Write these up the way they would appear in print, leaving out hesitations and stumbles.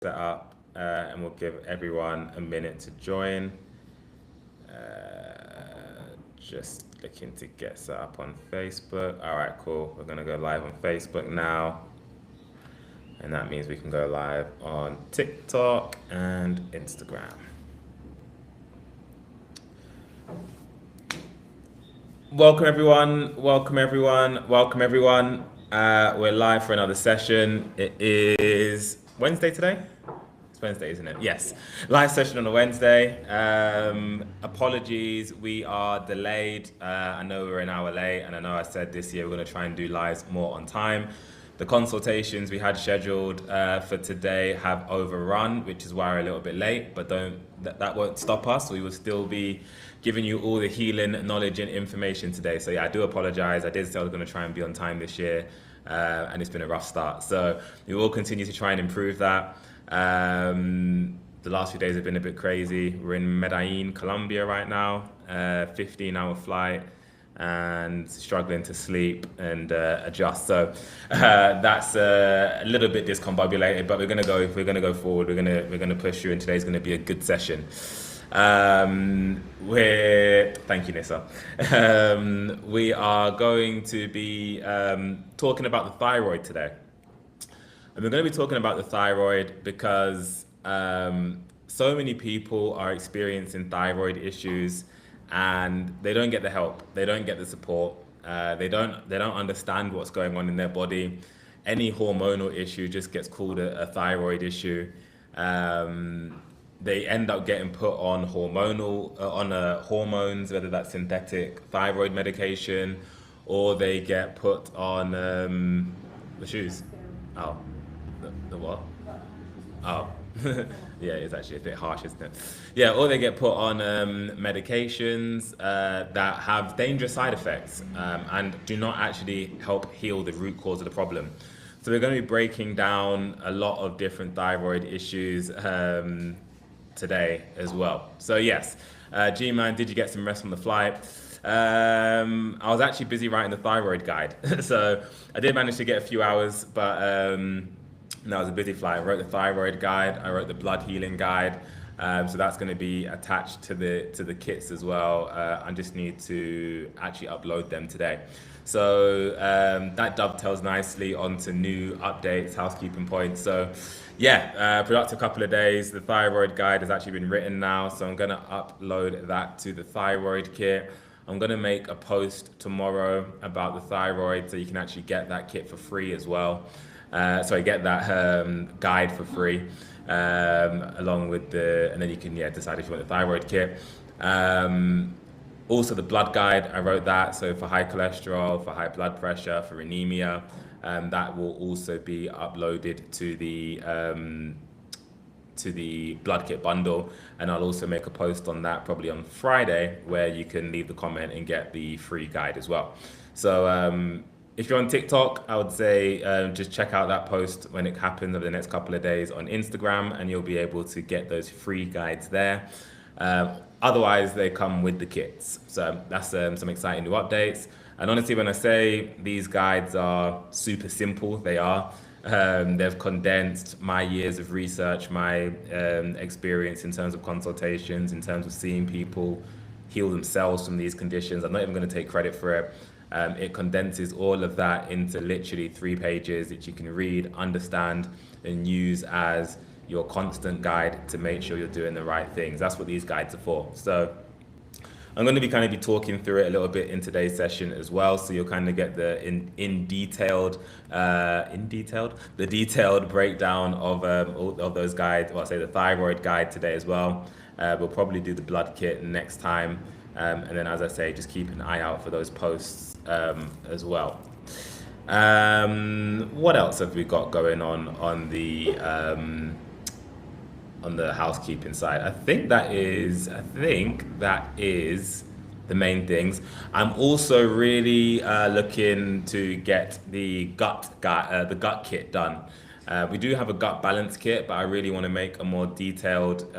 set up, and we'll give everyone a minute to join. Just looking to get set up on Facebook. All right, cool. We're gonna go live on Facebook now, and that means we can go live on TikTok and Instagram. Welcome everyone. Welcome everyone. Welcome everyone. We're live for another session. It is Wednesday today. It's Wednesday, isn't it? Yes. Live session on a Wednesday. Apologies, we are delayed. I know we're an hour late, and I know I said this year we're going to try and do lives more on time. The consultations we had scheduled for today have overrun, which is why we're a little bit late, but that won't stop us. We will still be giving you all the healing knowledge and information today. So yeah, I do apologize. I did say I was going to try and be on time this year, and it's been a rough start. So we will continue to try and improve that. The last few days have been a bit crazy. We're in Medellin, Colombia right now, 15-hour flight, and struggling to sleep and adjust. So that's a little bit discombobulated, but we're gonna go forward. We're gonna push through, and today's gonna be a good session. Thank you, Nissa. We are going to be talking about the thyroid today. And we're going to be talking about the thyroid because so many people are experiencing thyroid issues and they don't get the help, they don't get the support, they don't understand what's going on in their body. Any hormonal issue just gets called a thyroid issue. They end up getting put on hormones, whether that's synthetic thyroid medication, or they get put on the shoes. Oh. The what? Oh, yeah, it's actually a bit harsh, isn't it? Yeah, or they get put on medications that have dangerous side effects and do not actually help heal the root cause of the problem. So we're going to be breaking down a lot of different thyroid issues today as well. So yes, G-Man, did you get some rest on the flight? I was actually busy writing the thyroid guide, so I did manage to get a few hours, but no, it was a busy flight. I wrote the thyroid guide, I wrote the blood healing guide, so that's going to be attached to the kits as well. I just need to actually upload them today. So that dovetails nicely onto new updates, housekeeping points. So yeah, productive couple of days. The thyroid guide has actually been written now, so I'm going to upload that to the thyroid kit. I'm going to make a post tomorrow about the thyroid, so you can actually get that kit for free as well. Get that guide for free, along with and then you can decide if you want the thyroid kit. Also the blood guide, I wrote that. So for high cholesterol, for high blood pressure, for anemia, that will also be uploaded to the blood kit bundle, and I'll also make a post on that probably on Friday where you can leave the comment and get the free guide as well. So if you're on TikTok, I would say just check out that post when it happens over the next couple of days on Instagram, and you'll be able to get those free guides there. Otherwise, they come with the kits. So that's some exciting new updates. And honestly, when I say these guides are super simple, they are. They've condensed my years of research, my experience in terms of consultations, in terms of seeing people heal themselves from these conditions. I'm not even going to take credit for it. It condenses all of that into literally 3 pages that you can read, understand, and use as your constant guide to make sure you're doing the right things. That's what these guides are for. So I'm going to be talking through it a little bit in today's session as well. So you'll kind of get the detailed breakdown of all of those guides. Well, I'll say the thyroid guide today as well. We'll probably do the blood kit next time. And then, as I say, just keep an eye out for those posts as well. What else have we got going on the housekeeping side? I think that is the main things. I'm also really looking to get the gut kit done. We do have a gut balance kit, but I really want to make a more detailed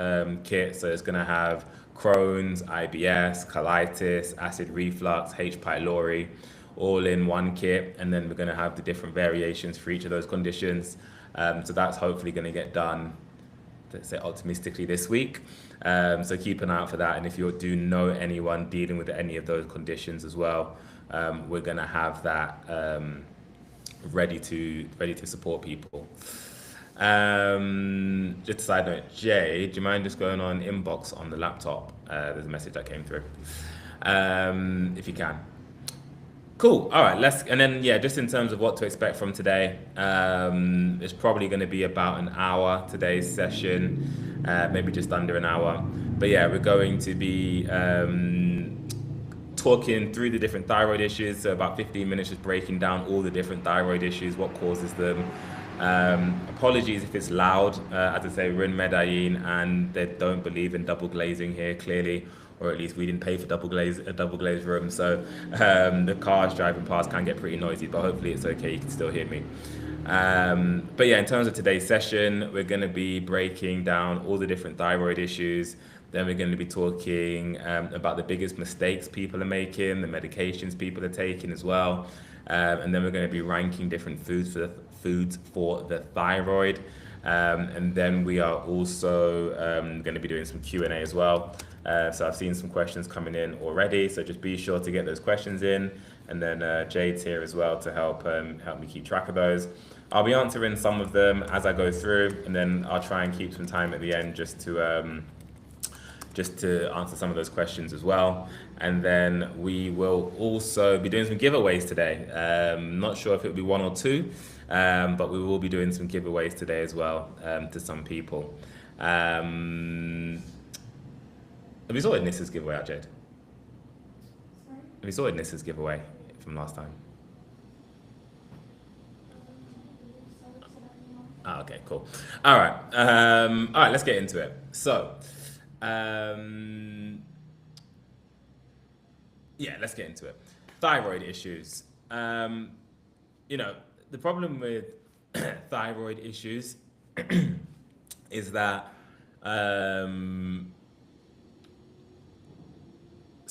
kit. So it's going to have Crohn's, IBS, colitis, acid reflux, H. pylori, all in one kit. And then we're going to have the different variations for each of those conditions. So that's hopefully going to get done let's say optimistically this week. So keep an eye out for that. And if you do know anyone dealing with any of those conditions as well, we're going to have that ready to support people. Just a side note, Jay, do you mind just going on inbox on the laptop? There's a message that came through. If you can. Cool. All right. And then yeah, just in terms of what to expect from today, it's probably going to be about an hour today's session, maybe just under an hour. But yeah, we're going to be talking through the different thyroid issues. So about 15 minutes, just breaking down all the different thyroid issues, what causes them. Apologies if it's loud. As I say, we're in Medellin and they don't believe in double glazing here, clearly. Or at least we didn't pay for a double glazed room, so the cars driving past can get pretty noisy, but hopefully it's okay, you can still hear me. But yeah, in terms of today's session, we're going to be breaking down all the different thyroid issues. Then we're going to be talking about the biggest mistakes people are making, the medications people are taking as well, and then we're going to be ranking different foods for the thyroid. And then we are also going to be doing some Q&A as well. So I've seen some questions coming in already, so just be sure to get those questions in. And then Jade's here as well to help me keep track of those. I'll be answering some of them as I go through, and then I'll try and keep some time at the end just to answer some of those questions as well. And then we will also be doing some giveaways today. Not sure if it'll be one or two, but we will be doing some giveaways today as well to some people. Have you sorted Nissa's giveaway out, Jade? Sorry? Have you sorted Nissa's giveaway from last time? Okay, cool. All right, let's get into it. So, let's get into it. Thyroid issues. The problem with thyroid issues is that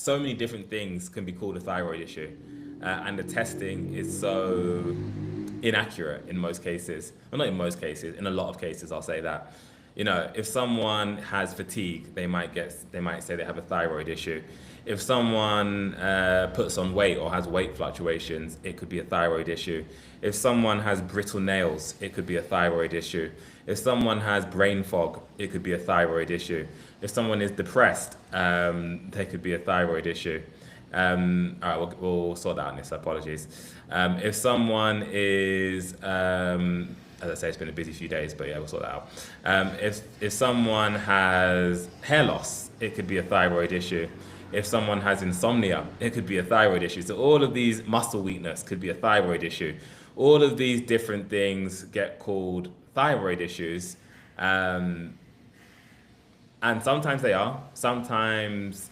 so many different things can be called a thyroid issue, and the testing is so inaccurate in most cases. Well, not in most cases, in a lot of cases, I'll say that. If someone has fatigue, they might say they have a thyroid issue. If someone puts on weight or has weight fluctuations, it could be a thyroid issue. If someone has brittle nails, it could be a thyroid issue. If someone has brain fog, it could be a thyroid issue. If someone is depressed, there could be a thyroid issue. All right, we'll sort that out, Nissa, apologies. If someone is, as I say, it's been a busy few days, but yeah, we'll sort that out. If someone has hair loss, it could be a thyroid issue. If someone has insomnia, it could be a thyroid issue. So all of these, muscle weakness could be a thyroid issue. All of these different things get called thyroid issues. And sometimes they are. Sometimes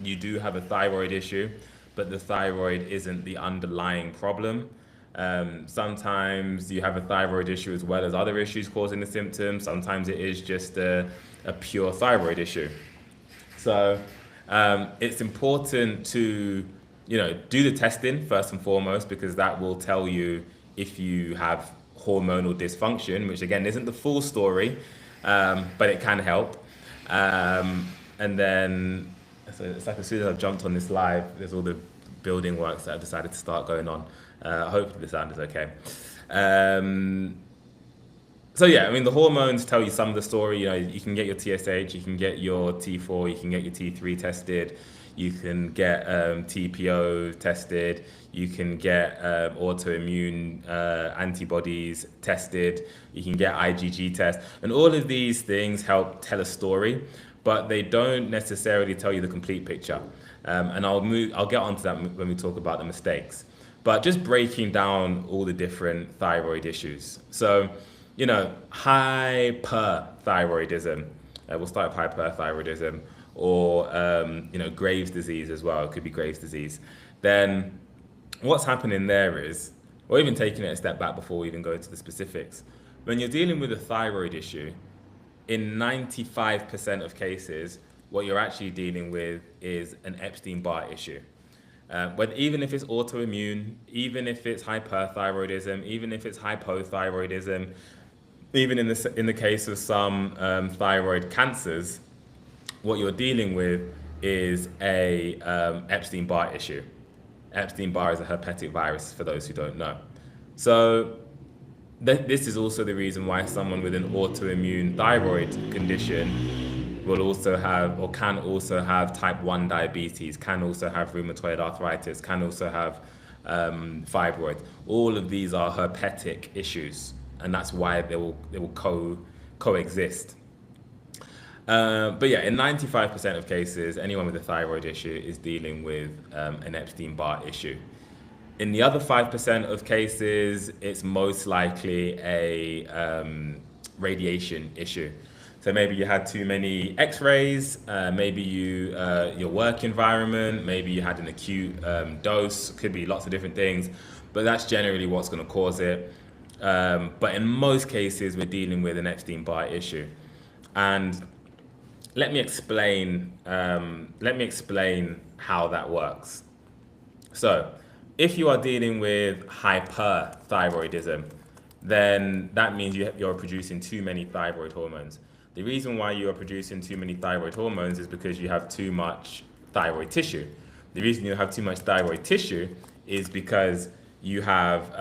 you do have a thyroid issue, but the thyroid isn't the underlying problem. Sometimes you have a thyroid issue as well as other issues causing the symptoms. Sometimes it is just a pure thyroid issue. So it's important to do the testing first and foremost, because that will tell you if you have hormonal dysfunction, which again isn't the full story, but it can help. And then so it's like as soon as I've jumped on this live, there's all the building works that I've decided to start going on. Hopefully the sound is okay. So yeah, I mean, the hormones tell you some of the story. You can get your TSH, you can get your T4, you can get your T3 tested, you can get TPO tested, you can get autoimmune antibodies tested, you can get IgG tests, and all of these things help tell a story, but they don't necessarily tell you the complete picture. And I'll get onto that when we talk about the mistakes. But just breaking down all the different thyroid issues. So, hyperthyroidism. We'll start with hyperthyroidism, or Graves' disease as well. It could be Graves' disease. Then what's happening there is, or even taking it a step back before we even go into the specifics, when you're dealing with a thyroid issue, in 95% of cases, what you're actually dealing with is an Epstein-Barr issue. But even if it's autoimmune, even if it's hyperthyroidism, even if it's hypothyroidism, even in the case of some thyroid cancers, what you're dealing with is a Epstein-Barr issue. Epstein-Barr is a herpetic virus, for those who don't know. So this is also the reason why someone with an autoimmune thyroid condition will also have, or can also have, type 1 diabetes, can also have rheumatoid arthritis, can also have fibroids. All of these are herpetic issues, and that's why they will coexist. But yeah, in 95% of cases, anyone with a thyroid issue is dealing with an Epstein-Barr issue. In the other 5% of cases, it's most likely a radiation issue. So maybe you had too many X-rays, maybe your work environment, maybe you had an acute dose, could be lots of different things, but that's generally what's going to cause it. But in most cases, we're dealing with an Epstein-Barr issue. And let me explain how that works. So if you are dealing with hyperthyroidism, then that means you're producing too many thyroid hormones. The reason why you are producing too many thyroid hormones is because you have too much thyroid tissue. The reason you have too much thyroid tissue is because you have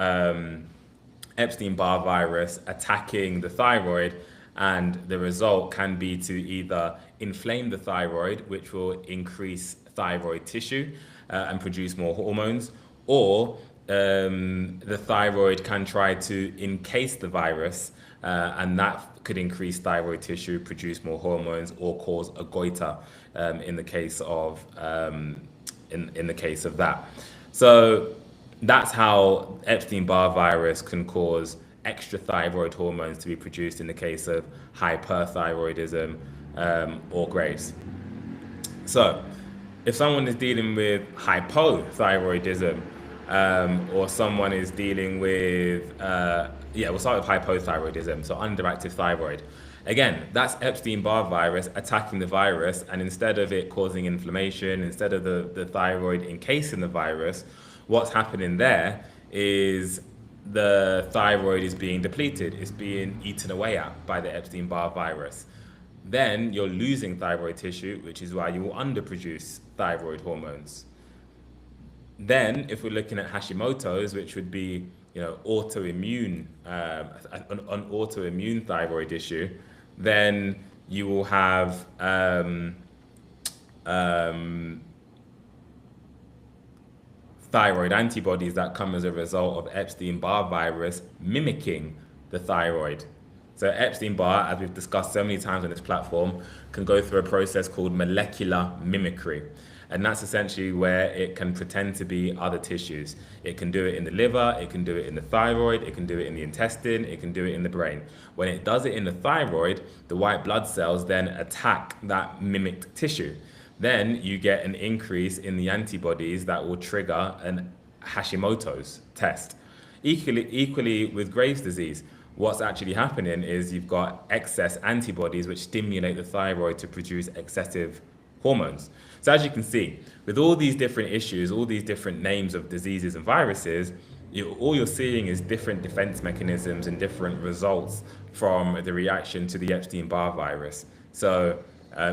Epstein-Barr virus attacking the thyroid, and the result can be to either inflame the thyroid, which will increase thyroid tissue and produce more hormones, or the thyroid can try to encase the virus, and that could increase thyroid tissue, produce more hormones, or cause a goiter in the case of that. So that's how Epstein-Barr virus can cause extra thyroid hormones to be produced in the case of hyperthyroidism or Graves. So if someone is dealing with hypothyroidism, or someone is dealing with, we'll start with hypothyroidism, so underactive thyroid. Again, that's Epstein-Barr virus attacking the virus, and instead of it causing inflammation, instead of the thyroid encasing the virus, what's happening there is the thyroid is being depleted, it's being eaten away at by the Epstein-Barr virus. Then you're losing thyroid tissue, which is why you will underproduce thyroid hormones. Then, if we're looking at Hashimoto's, which would be, autoimmune, an autoimmune thyroid issue, then you will have thyroid antibodies that come as a result of Epstein-Barr virus mimicking the thyroid. So Epstein-Barr, as we've discussed so many times on this platform, can go through a process called molecular mimicry. And that's essentially where it can pretend to be other tissues. It can do it in the liver, it can do it in the thyroid, it can do it in the intestine, it can do it in the brain. When it does it in the thyroid, the white blood cells then attack that mimicked tissue. Then you get an increase in the antibodies that will trigger an Hashimoto's test. Equally with Graves' disease, what's actually happening is you've got excess antibodies which stimulate the thyroid to produce excessive hormones. So as you can see, with all these different issues, all these different names of diseases and viruses, all you're seeing is different defense mechanisms and different results from the reaction to the Epstein-Barr virus. So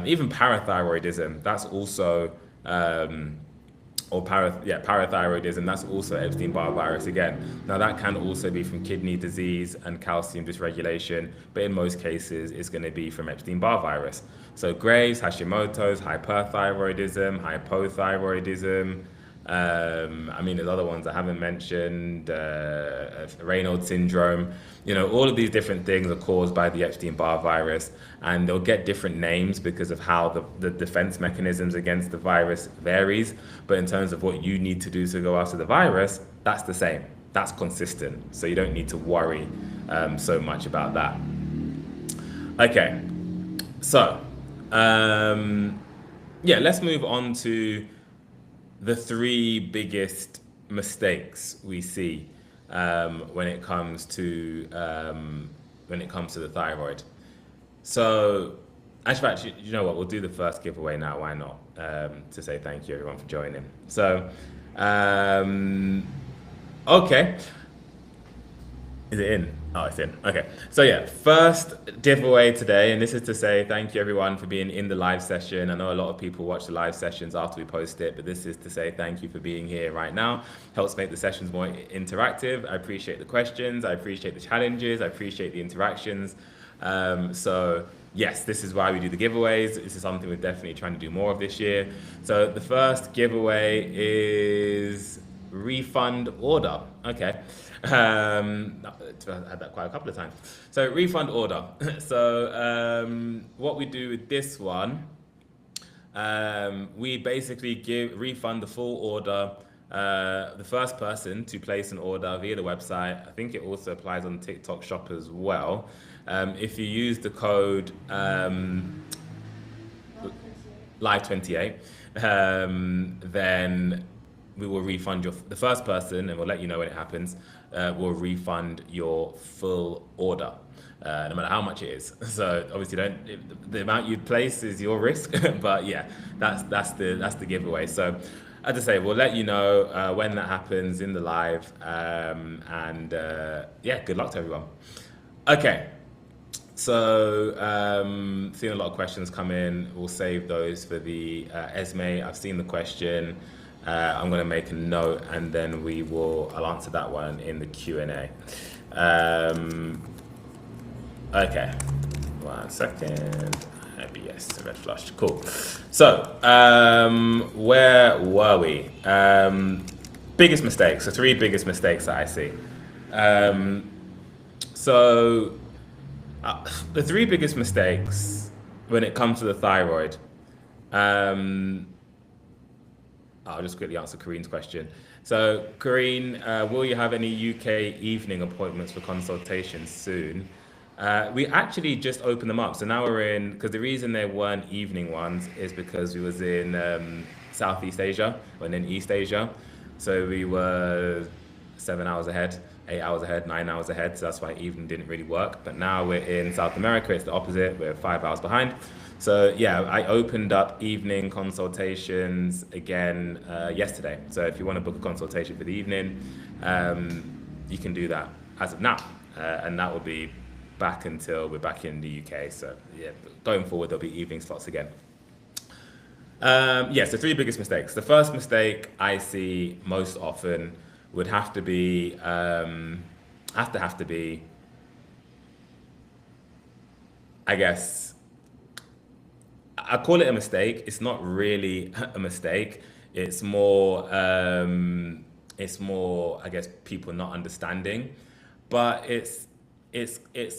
even parathyroidism, that's also, parathyroidism, that's also Epstein-Barr virus again. Now that can also be from kidney disease and calcium dysregulation, but in most cases it's going to be from Epstein-Barr virus. So Graves, Hashimoto's, hyperthyroidism, hypothyroidism, there's other ones I haven't mentioned, Raynaud's syndrome. All of these different things are caused by the Epstein-Barr virus, and they'll get different names because of how the defense mechanisms against the virus varies. But in terms of what you need to do to go after the virus, that's the same. That's consistent. So you don't need to worry so much about that. Okay, so let's move on to the three biggest mistakes we see when it comes to the thyroid. So, actually, you know what? We'll do the first giveaway now. Why not? To say thank you everyone for joining. So, okay. Is it in? Oh, it's in. Okay. So yeah, first giveaway today, and this is to say thank you everyone for being in the live session. I know a lot of people watch the live sessions after we post it, but this is to say thank you for being here right now. Helps make the sessions more interactive. I appreciate the questions. I appreciate the challenges. I appreciate the interactions. So yes, this is why we do the giveaways. This is something we're definitely trying to do more of this year. So the first giveaway is refund order. Okay. I've had that quite a couple of times. So refund order. So what we do with this one, we basically refund the full order. The first person to place an order via the website. I think it also applies on TikTok Shop as well. If you use the code Live28, then we will refund the first person, and we'll let you know when it happens. Will refund your full order, no matter how much it is. So obviously, the amount you place is your risk, but yeah, that's the giveaway. So as I say, we'll let you know when that happens in the live, and yeah, good luck to everyone. Okay. So, seeing a lot of questions come in. We'll save those for the Esme. I've seen the question. I'm going to make a note, and then I'll answer that one in the Q&A. Okay, 1 second. Yes, red flush. Cool. So, where were we? Biggest mistakes. So 3 biggest mistakes that I see. The 3 biggest mistakes when it comes to the thyroid. I'll just quickly answer Kareen's question. So, Kareen, will you have any UK evening appointments for consultations soon? We actually just opened them up. So now we're in, because the reason there weren't evening ones is because we was in Southeast Asia and in East Asia. So we were 7 hours ahead, 8 hours ahead, 9 hours ahead. So that's why evening didn't really work. But now we're in South America. It's the opposite. We're 5 hours behind. So yeah, I opened up evening consultations again yesterday. So if you want to book a consultation for the evening, you can do that as of now. And that will be back until we're back in the UK. So yeah, going forward, there'll be evening slots again. Yeah, so 3 biggest mistakes. The first mistake I see most often would have to be, I guess, I call it a mistake. It's not really a mistake. It's more, I guess, people not understanding. But it's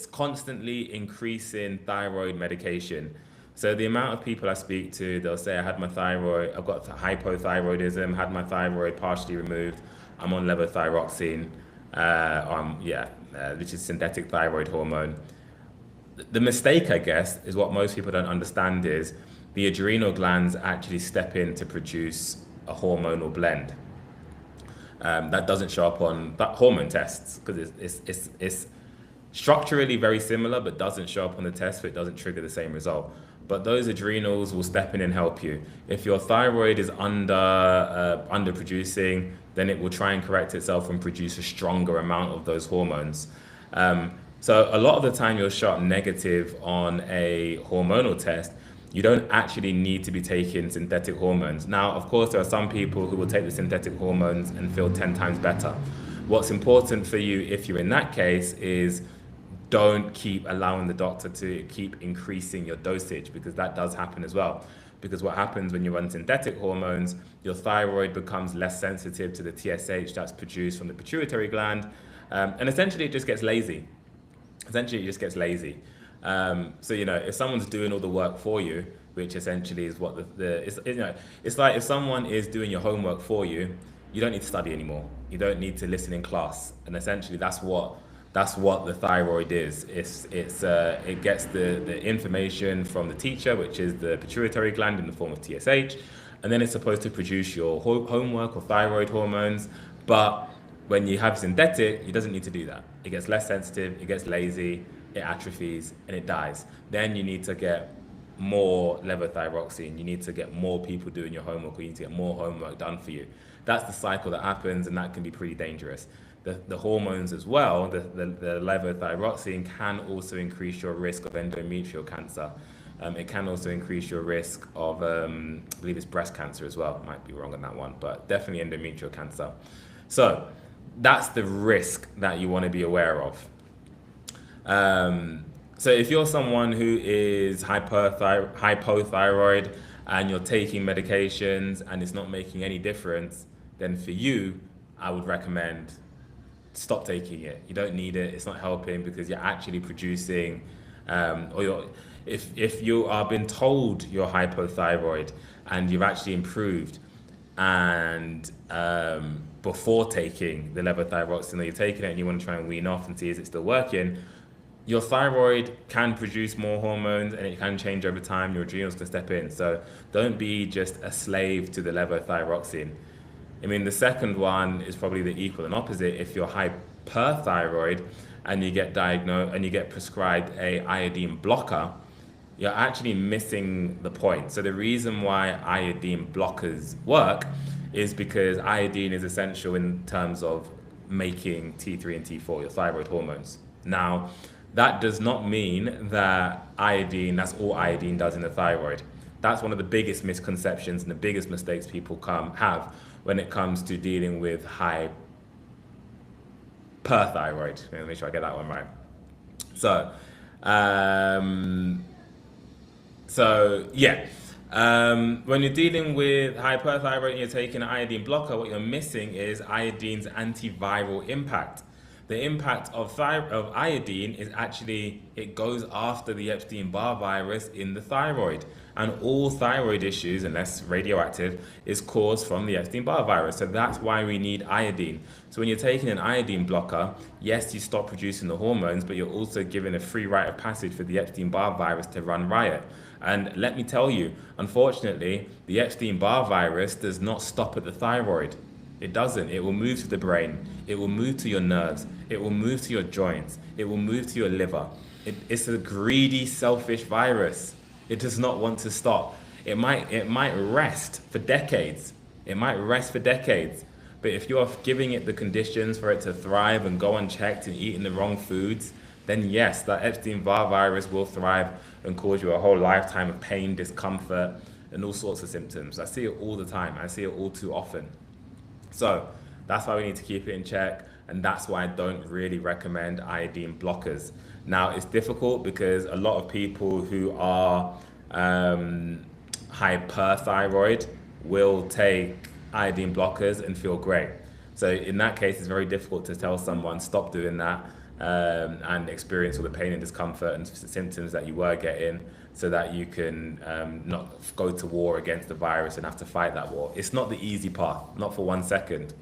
constantly increasing thyroid medication. So the amount of people I speak to, they'll say, I've got hypothyroidism, had my thyroid partially removed. I'm on levothyroxine, which is synthetic thyroid hormone. The mistake, I guess, is what most people don't understand is the adrenal glands actually step in to produce a hormonal blend. That doesn't show up on hormone tests because it's structurally very similar, but doesn't show up on the test, so it doesn't trigger the same result. But those adrenals will step in and help you. If your thyroid is underproducing, then it will try and correct itself and produce a stronger amount of those hormones. So a lot of the time you'll show up negative on a hormonal test. You don't actually need to be taking synthetic hormones. Now, of course, there are some people who will take the synthetic hormones and feel 10 times better. What's important for you if you're in that case is don't keep allowing the doctor to keep increasing your dosage, because that does happen as well. Because what happens when you run synthetic hormones, your thyroid becomes less sensitive to the TSH that's produced from the pituitary gland, and essentially it just gets lazy. So if someone's doing all the work for you, which essentially is what it's like if someone is doing your homework for you, you don't need to study anymore. You don't need to listen in class, and essentially that's what the thyroid is. It gets the information from the teacher, which is the pituitary gland in the form of TSH, and then it's supposed to produce your homework or thyroid hormones. But when you have synthetic, it doesn't need to do that. It gets less sensitive, it gets lazy, it atrophies, and it dies. Then you need to get more levothyroxine. You need to get more people doing your homework, or you need to get more homework done for you. That's the cycle that happens, and that can be pretty dangerous. the hormones as well, the levothyroxine can also increase your risk of endometrial cancer. It can also increase your risk of, I believe it's breast cancer as well. Might be wrong on that one, but definitely endometrial cancer. So that's the risk that you want to be aware of. So if you're someone who is hypothyroid and you're taking medications and it's not making any difference, then for you, I would recommend stop taking it. You don't need it. It's not helping because you're actually producing, if you are been told you're hypothyroid and you've actually improved, and before taking the levothyroxine, you're taking it and you want to try and wean off and see is it still working, your thyroid can produce more hormones and it can change over time. Your adrenals can step in. So don't be just a slave to the levothyroxine. I mean, the second one is probably the equal and opposite. If you're hyperthyroid and you get diagnosed and you get prescribed a iodine blocker, you're actually missing the point. So the reason why iodine blockers work is because iodine is essential in terms of making T3 and T4, your thyroid hormones. Now, that does not mean that iodine, that's all iodine does in the thyroid. That's one of the biggest misconceptions and the biggest mistakes people have when it comes to dealing with hyperthyroid. Let me make sure I get that one right. When you're dealing with hyperthyroid and you're taking an iodine blocker, what you're missing is iodine's antiviral impact. The impact of iodine is actually, it goes after the Epstein-Barr virus in the thyroid. And all thyroid issues, unless radioactive, is caused from the Epstein-Barr virus. So that's why we need iodine. So when you're taking an iodine blocker, yes, you stop producing the hormones, but you're also given a free rite of passage for the Epstein-Barr virus to run riot. And let me tell you, unfortunately, the Epstein-Barr virus does not stop at the thyroid. It doesn't. It will move to the brain. It will move to your nerves. It will move to your joints. It will move to your liver. It's a greedy, selfish virus. It does not want to stop. It might rest for decades. It might rest for decades. But if you are giving it the conditions for it to thrive and go unchecked and eating the wrong foods, then yes, that Epstein-Barr virus will thrive and cause you a whole lifetime of pain, discomfort, and all sorts of symptoms. I see it all the time. I see it all too often. So that's why we need to keep it in check, and that's why I don't really recommend iodine blockers. Now, it's difficult because a lot of people who are hyperthyroid will take iodine blockers and feel great. So in that case, it's very difficult to tell someone stop doing that and experience all the pain and discomfort and symptoms that you were getting, so that you can not go to war against the virus and have to fight that war. It's not the easy path, not for 1 second,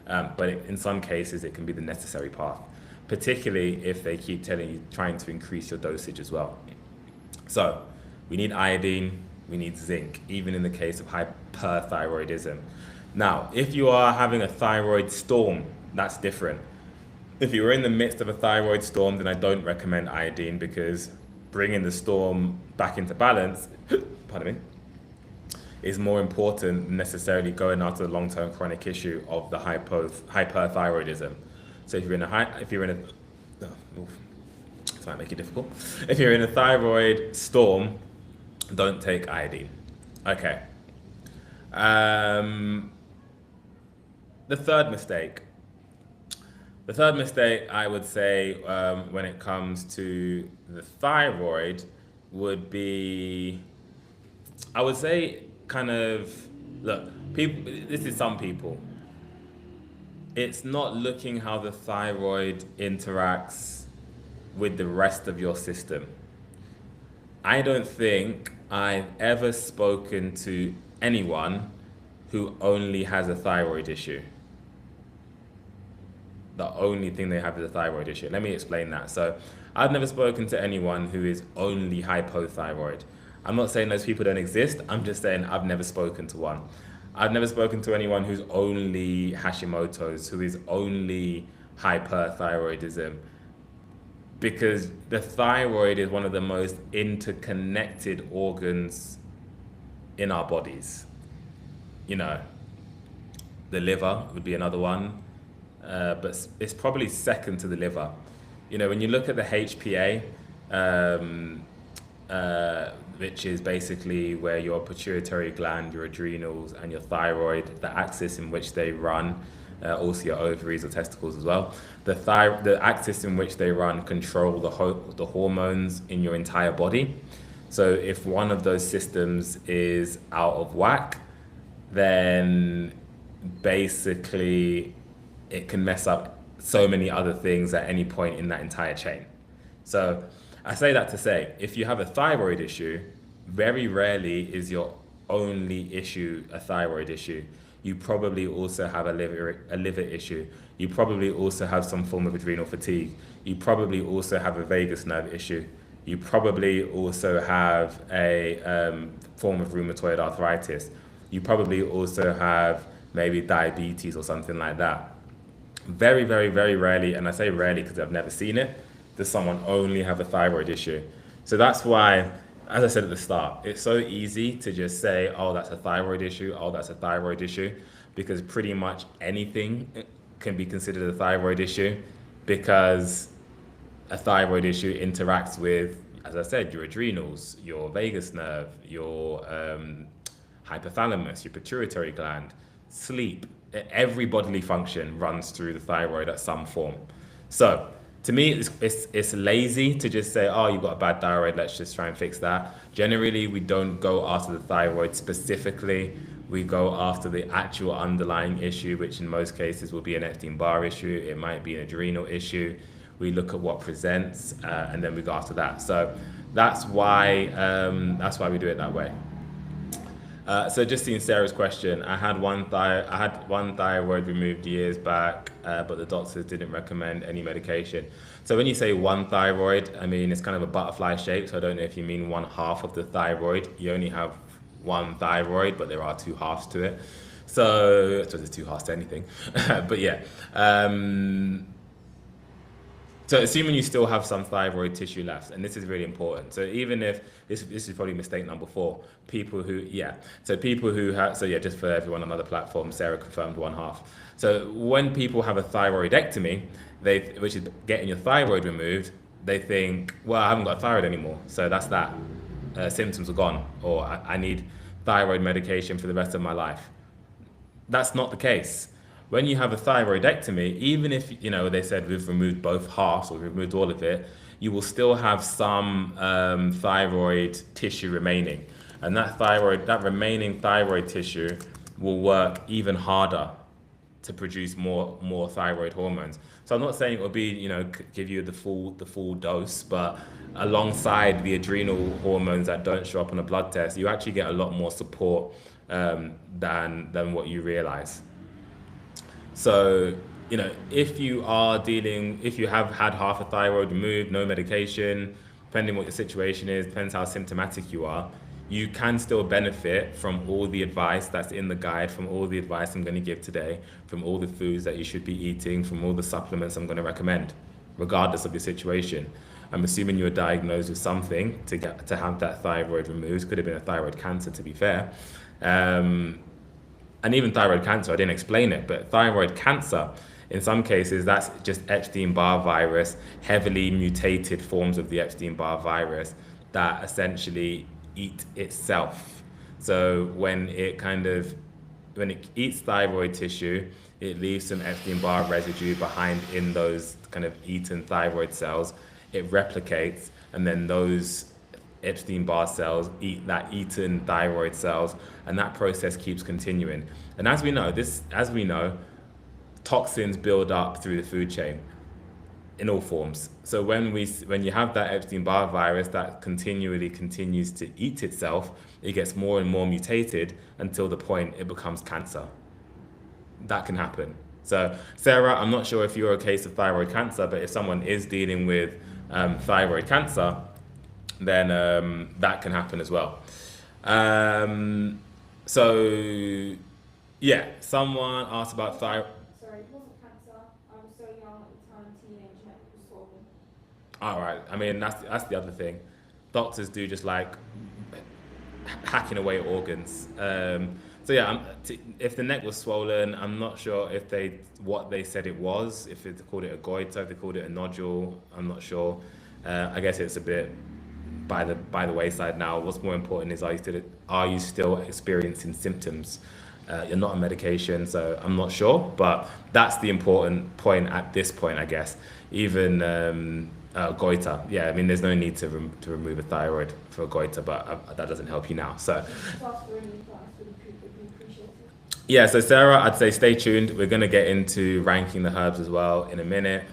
but in some cases it can be the necessary path, particularly if they keep telling you, trying to increase your dosage as well. So we need iodine, we need zinc, even in the case of hyperthyroidism. Now, if you are having a thyroid storm, that's different. If you're in the midst of a thyroid storm, then I don't recommend iodine, because bringing the storm back into balance, pardon me, is more important than necessarily going after the long-term chronic issue of the hyperthyroidism. So if you're in this might make it difficult. If you're in a thyroid storm, don't take iodine. Okay. The third mistake I would say when it comes to the thyroid would be, I would say kind of, look, people, this is some people. It's not looking how the thyroid interacts with the rest of your system. I don't think I've ever spoken to anyone who only has a thyroid issue. The only thing they have is a thyroid issue. Let me explain that. So I've never spoken to anyone who is only hypothyroid. I'm not saying those people don't exist. I'm just saying I've never spoken to one. I've never spoken to anyone who's only Hashimoto's, who is only hyperthyroidism, because the thyroid is one of the most interconnected organs in our bodies. You know, the liver would be another one. but it's probably second to the liver. You know, when you look at the HPA, um, which is basically where your pituitary gland, your adrenals, and your thyroid, the axis in which they run, also your ovaries or testicles as well. The axis in which they run control the hormones in your entire body. So if one of those systems is out of whack, then basically it can mess up so many other things at any point in that entire chain. So I say that to say, if you have a thyroid issue, very rarely is your only issue a thyroid issue. You probably also have a liver issue. You probably also have some form of adrenal fatigue. You probably also have a vagus nerve issue. You probably also have a form of rheumatoid arthritis. You probably also have maybe diabetes or something like that. Very, very, very rarely, and I say rarely because I've never seen it, does someone only have a thyroid issue. So that's why, as I said at the start, it's so easy to just say, oh, that's a thyroid issue, oh, that's a thyroid issue, because pretty much anything can be considered a thyroid issue, because a thyroid issue interacts with, as I said, your adrenals, your vagus nerve, your hypothalamus, your pituitary gland, sleep. Every bodily function runs through the thyroid at some form. So to me, it's lazy to just say, oh, you've got a bad thyroid, let's just try and fix that. Generally, we don't go after the thyroid specifically. We go after the actual underlying issue, which in most cases will be an Epstein-Barr issue. It might be an adrenal issue. We look at what presents, and then we go after that. So that's why we do it that way. So just seeing Sarah's question, I had one thyroid removed years back, but the doctors didn't recommend any medication. So when you say one thyroid, I mean, it's kind of a butterfly shape. So I don't know if you mean one half of the thyroid. You only have one thyroid, but there are two halves to it. So I suppose there's two halves to anything. But yeah. So assuming you still have some thyroid tissue left, and this is really important. So even if, this is probably mistake number 4, people who have, just for everyone on other platforms, Sarah confirmed one half. So when people have a thyroidectomy, which is getting your thyroid removed, they think, well, I haven't got a thyroid anymore, so that's that. Symptoms are gone, or I need thyroid medication for the rest of my life. That's not the case. When you have a thyroidectomy, even if, they said we've removed both halves or we've removed all of it, you will still have some thyroid tissue remaining. And that remaining thyroid tissue will work even harder to produce more thyroid hormones. So I'm not saying it will be, give you the full dose, but alongside the adrenal hormones that don't show up on a blood test, you actually get a lot more support than what you realize. So, if you have had half a thyroid removed, no medication, depending what your situation is, depends how symptomatic you are, you can still benefit from all the advice that's in the guide, from all the advice I'm going to give today, from all the foods that you should be eating, from all the supplements I'm going to recommend, regardless of your situation. I'm assuming you were diagnosed with something to have that thyroid removed. Could have been a thyroid cancer, to be fair. And even thyroid cancer, I didn't explain it, but thyroid cancer, in some cases, that's just Epstein-Barr virus, heavily mutated forms of the Epstein-Barr virus that essentially eat itself. So when it eats thyroid tissue, it leaves some Epstein-Barr residue behind in those kind of eaten thyroid cells. It replicates, and then those Epstein-Barr cells eat that eaten thyroid cells, and that process keeps continuing. And as we know, toxins build up through the food chain in all forms. So when you have that Epstein-Barr virus that continually continues to eat itself, it gets more and more mutated until the point it becomes cancer. That can happen. So Sarah, I'm not sure if you're a case of thyroid cancer, but if someone is dealing with thyroid cancer, then that can happen as well. Someone asked about thyroid. Sorry, it wasn't cancer. I was so young at the time, teenage, and it was swollen. All right. I mean, that's the other thing. Doctors do just like hacking away at organs. So yeah, if the neck was swollen, I'm not sure if what they said it was. If they called it a goiter, if they called it a nodule, I'm not sure. I guess it's a bit by the wayside now. What's more important is are you still experiencing symptoms? You're not on medication, so I'm not sure. But that's the important point at this point, I guess. Even goiter, yeah. I mean, there's no need to remove a thyroid for a goiter, but that doesn't help you now. So. Yeah, so Sarah, I'd say stay tuned. We're going to get into ranking the herbs as well in a minute,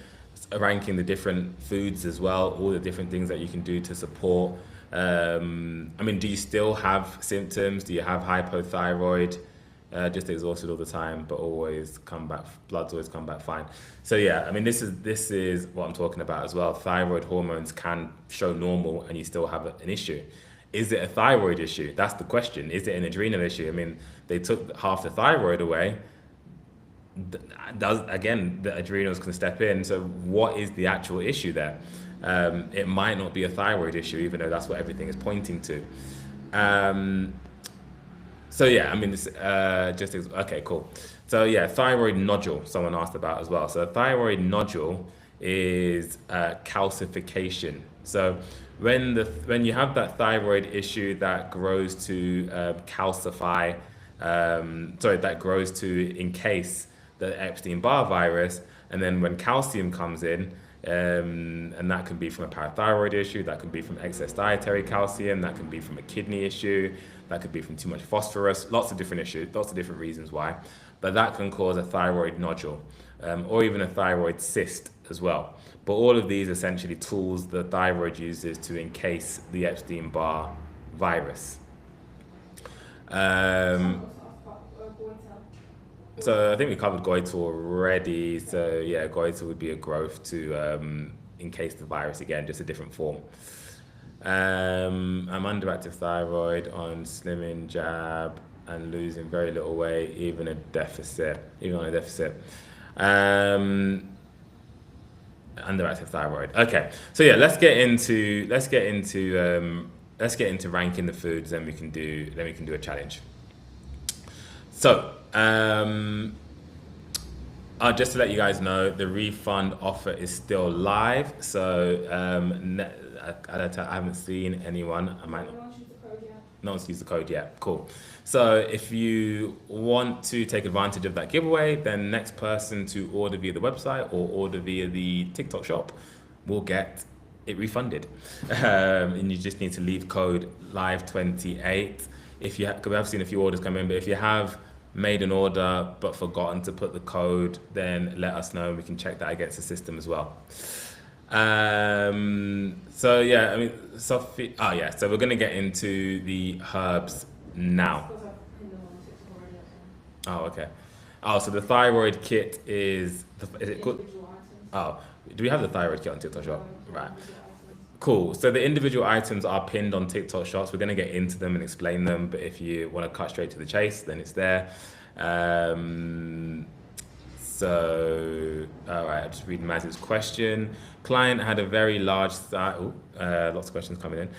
ranking the different foods as well, all the different things that you can do to support. I mean, do you still have symptoms? Do you have hypothyroid? Just exhausted all the time, but always come back, blood's always come back fine. So yeah, I mean, this is what I'm talking about as well. Thyroid hormones can show normal and you still have an issue. Is it a thyroid issue? That's the question. Is it an adrenal issue? I mean, they took half the thyroid away. Again, the adrenals can step in. So what is the actual issue there? It might not be a thyroid issue, even though that's what everything is pointing to. So yeah, I mean, okay, cool. So yeah, thyroid nodule, someone asked about as well. So a thyroid nodule is calcification. So when you have that thyroid issue that grows to calcify, that grows to encase the Epstein-Barr virus, and then when calcium comes in, and that can be from a parathyroid issue, that can be from excess dietary calcium, that can be from a kidney issue, that could be from too much phosphorus, lots of different issues, lots of different reasons why, but that can cause a thyroid nodule, or even a thyroid cyst as well. But all of these essentially tools the thyroid uses to encase the Epstein-Barr virus. So I think we covered goiter already. So yeah, goiter would be a growth to encase the virus again, just a different form. I'm underactive thyroid on slimming jab and losing very little weight, even on a deficit. Underactive thyroid. Okay, so yeah, let's get into ranking the foods. Then we can do a challenge. So just to let you guys know, the refund offer is still live. So I haven't seen anyone. I might not. No one's used the code yet. Cool. So if you want to take advantage of that giveaway, then next person to order via the website or order via the TikTok shop will get it refunded. And you just need to leave code live28. Because I've seen a few orders come in, but if you have made an order but forgotten to put the code, then let us know. We can check that against the system as well. So yeah, I mean, Sophie. Oh yeah, so we're gonna get into the herbs now. Oh okay. Oh, so the thyroid kit is it good? Oh, do we have the thyroid kit on TikTok Shop? Right. Cool. So the individual items are pinned on TikTok Shops. We're gonna get into them and explain them, but if you want to cut straight to the chase, then it's there. So, all right, I'm just reading Maz's question. Client had a very large, lots of questions coming in.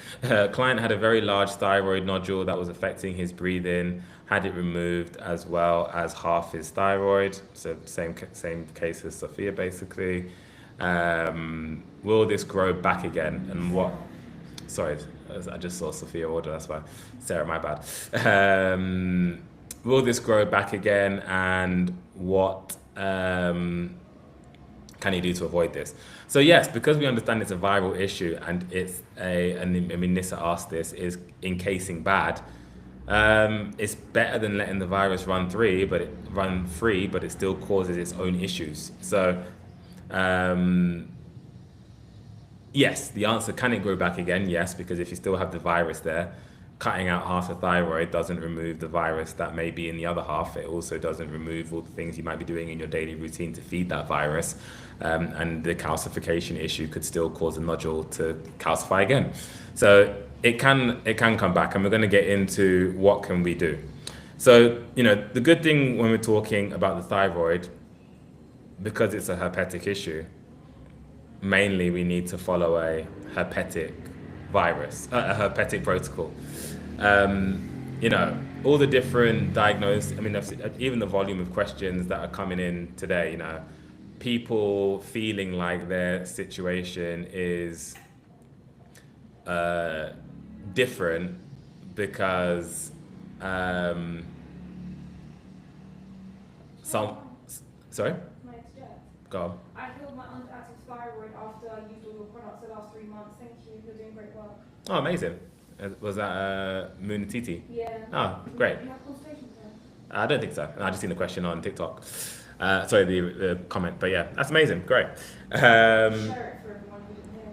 Client had a very large thyroid nodule that was affecting his breathing, had it removed as well as half his thyroid. So same case as Sophia, basically. Will this grow back again? And what? Sorry, I just saw Sophia order, that's why. Sarah, my bad. Will this grow back again? And what can you do to avoid this? So yes, because we understand it's a viral issue and Nissa asked this, is encasing bad, it's better than letting the virus run free, but it still causes its own issues. So yes, the answer, can it grow back again? Yes, because if you still have the virus there, cutting out half the thyroid doesn't remove the virus that may be in the other half. It also doesn't remove all the things you might be doing in your daily routine to feed that virus. And the calcification issue could still cause a nodule to calcify again. So it can come back, and we're going to get into what can we do. So, the good thing when we're talking about the thyroid, because it's a herpetic issue, mainly we need to follow a herpetic virus, a herpetic protocol. all the different diagnoses. I mean, even the volume of questions that are coming in today. You know, people feeling like their situation is different because some. Sorry, My interject. go on. I healed my underactive thyroid after I used all your products the last 3 months. Thank you. You're doing great work. Oh, amazing. Was that Moon Titi? Yeah. Oh, great. You have consultations then? I don't think so. I just seen the question on TikTok. Sorry, the comment. But yeah, that's amazing. Great. Share it for everyone who didn't hear.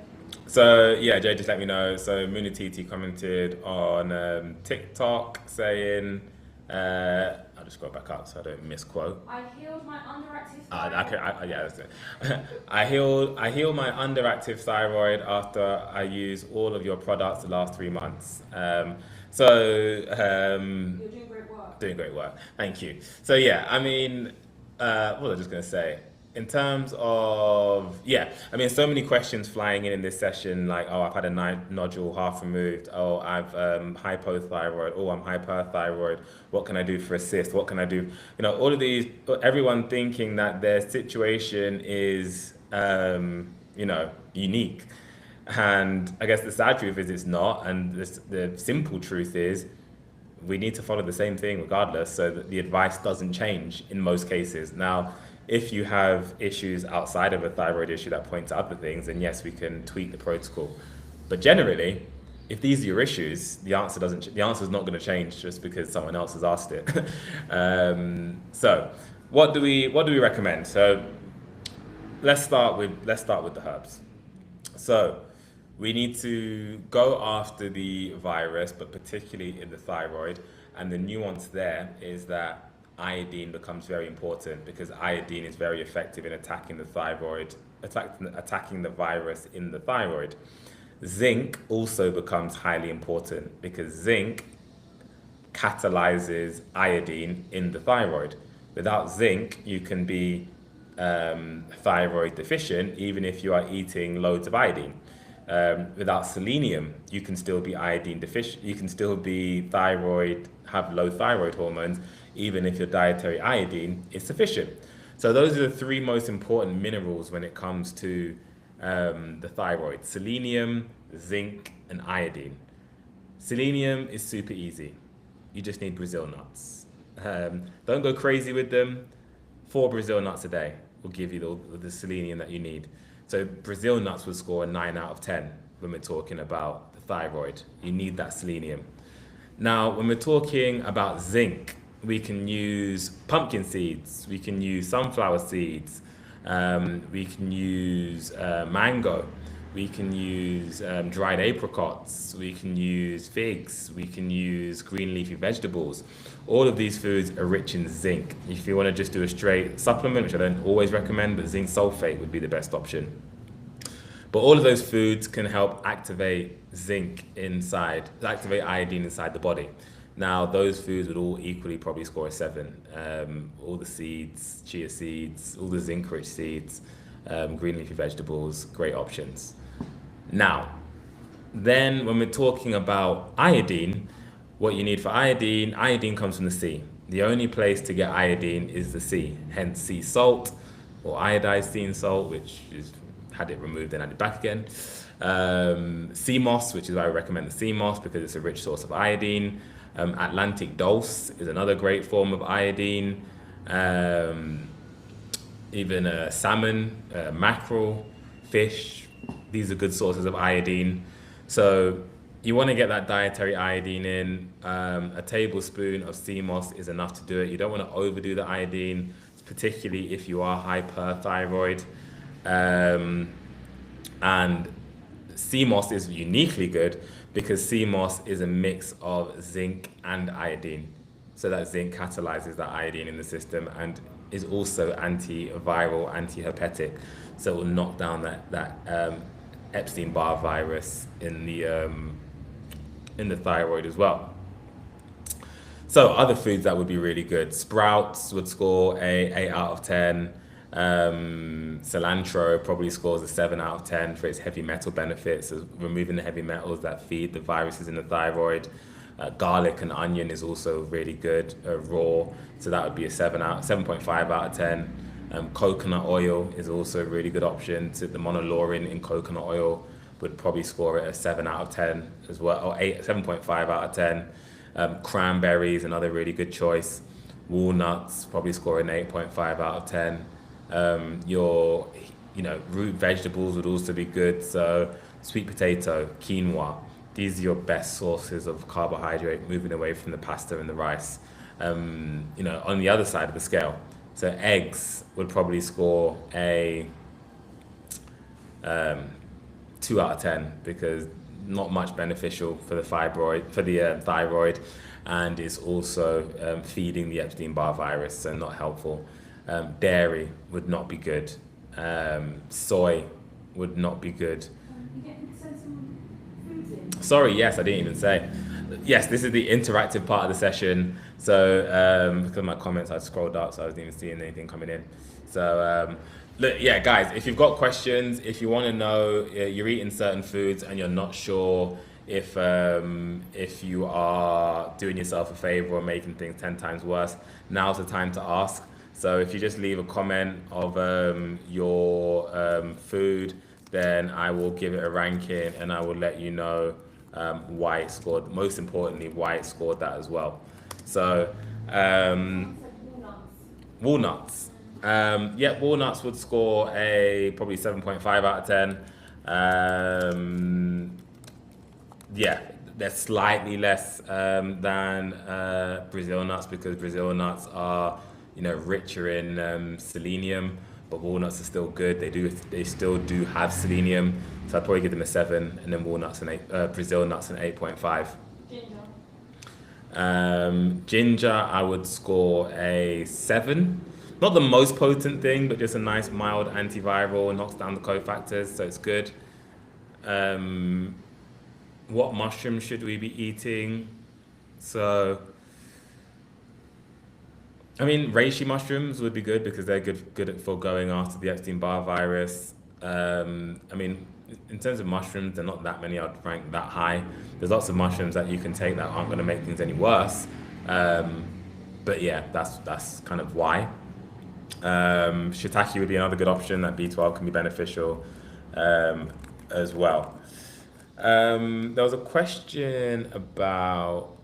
So yeah, Jay just let me know. So Munititi commented on TikTok saying, I'll just go back up so I don't misquote. I healed my underactive thyroid. Yeah, that's it. I healed my underactive thyroid after I used all of your products the last 3 months. You're doing great work. Doing great work. Thank you. So yeah, I mean, what was I just gonna say? In terms of, yeah, I mean, so many questions flying in this session, like, oh, I've had a nodule half removed. Oh, I've hypothyroid. Oh, I'm hyperthyroid. What can I do for a cyst? What can I do? You know, all of these, everyone thinking that their situation is, you know, unique. And I guess the sad truth is it's not. And the simple truth is we need to follow the same thing regardless, so that the advice doesn't change in most cases. Now, if you have issues outside of a thyroid issue that point to other things, then yes, we can tweak the protocol. But generally, if these are your issues, the answer is not going to change just because someone else has asked it. So, what do we recommend? So, let's start with the herbs. So, we need to go after the virus, but particularly in the thyroid. And the nuance there is that iodine becomes very important because iodine is very effective in attacking the thyroid, attacking the virus in the thyroid. Zinc also becomes highly important because zinc catalyzes iodine in the thyroid. Without zinc, you can be thyroid deficient even if you are eating loads of iodine. Without selenium, you can still be iodine deficient. You can still be have low thyroid hormones, even if your dietary iodine is sufficient. So those are the three most important minerals when it comes to the thyroid: selenium, zinc, and iodine. Selenium is super easy. You just need Brazil nuts. Don't go crazy with them. 4 Brazil nuts a day will give you the selenium that you need. So Brazil nuts would score a 9 out of 10 when we're talking about the thyroid. You need that selenium. Now, when we're talking about zinc, we can use pumpkin seeds, we can use sunflower seeds, we can use mango, we can use dried apricots, we can use figs, we can use green leafy vegetables. All of these foods are rich in zinc. If you want to just do a straight supplement, which I don't always recommend, but zinc sulfate would be the best option. But all of those foods can help activate activate iodine inside the body. Now, those foods would all equally probably score a 7. All the seeds, chia seeds, all the zinc-rich seeds, green leafy vegetables, great options. Now, then when we're talking about iodine, what you need for iodine comes from the sea. The only place to get iodine is the sea, hence sea salt or iodized sea salt, which is had it removed and added back again. Sea moss, which is why I recommend the sea moss because it's a rich source of iodine. Atlantic dulse is another great form of iodine. Even salmon, mackerel, fish, these are good sources of iodine. So you want to get that dietary iodine in. A tablespoon of sea moss is enough to do it. You don't want to overdo the iodine, particularly if you are hyperthyroid. And sea moss is uniquely good because sea moss is a mix of zinc and iodine. So that zinc catalyzes that iodine in the system and is also antiviral, antiherpetic. So it will knock down that Epstein-Barr virus in the thyroid as well. So other foods that would be really good: sprouts would score a 8 out of 10. Cilantro probably scores a 7 out of 10 for its heavy metal benefits, of removing the heavy metals that feed the viruses in the thyroid. Garlic and onion is also really good raw, so that would be a 7.5 out of 10. Coconut oil is also a really good option. The monolaurin in coconut oil would probably score it a 7 out of 10 as well, or 7.5 out of 10. Cranberries, another really good choice. Walnuts probably score an 8.5 out of 10. Your root vegetables would also be good. So sweet potato, quinoa, these are your best sources of carbohydrate, moving away from the pasta and the rice. On the other side of the scale, so eggs would probably score a 2 out of 10 because not much beneficial for the thyroid, and is also feeding the Epstein-Barr virus, so not helpful. Dairy would not be good. Soy would not be good. You get send some foods in. Sorry, yes, I didn't even say. Yes, this is the interactive part of the session. So, because of my comments, I scrolled up, so I wasn't even seeing anything coming in. So, look, yeah, guys, if you've got questions, if you want to know, you're eating certain foods and you're not sure if you are doing yourself a favor or making things 10 times worse, now's the time to ask. So if you just leave a comment of your food, then I will give it a ranking and I will let you know why it scored. Most importantly, why it scored that as well. So walnuts. Walnuts would score a probably 7.5 out of 10. They're slightly less than Brazil nuts because Brazil nuts are richer in selenium, but walnuts are still good. They still do have selenium, so I'd probably give them a 7, and then Brazil nuts an 8.5. Ginger, I would score a 7. Not the most potent thing, but just a nice mild antiviral, knocks down the cofactors, so it's good. What mushrooms should we be eating? So, I mean, reishi mushrooms would be good because they're good for going after the Epstein-Barr virus. In terms of mushrooms, they're not that many I'd rank that high. There's lots of mushrooms that you can take that aren't going to make things any worse. But yeah, that's kind of why. Shiitake would be another good option. That B12 can be beneficial as well. There was a question about,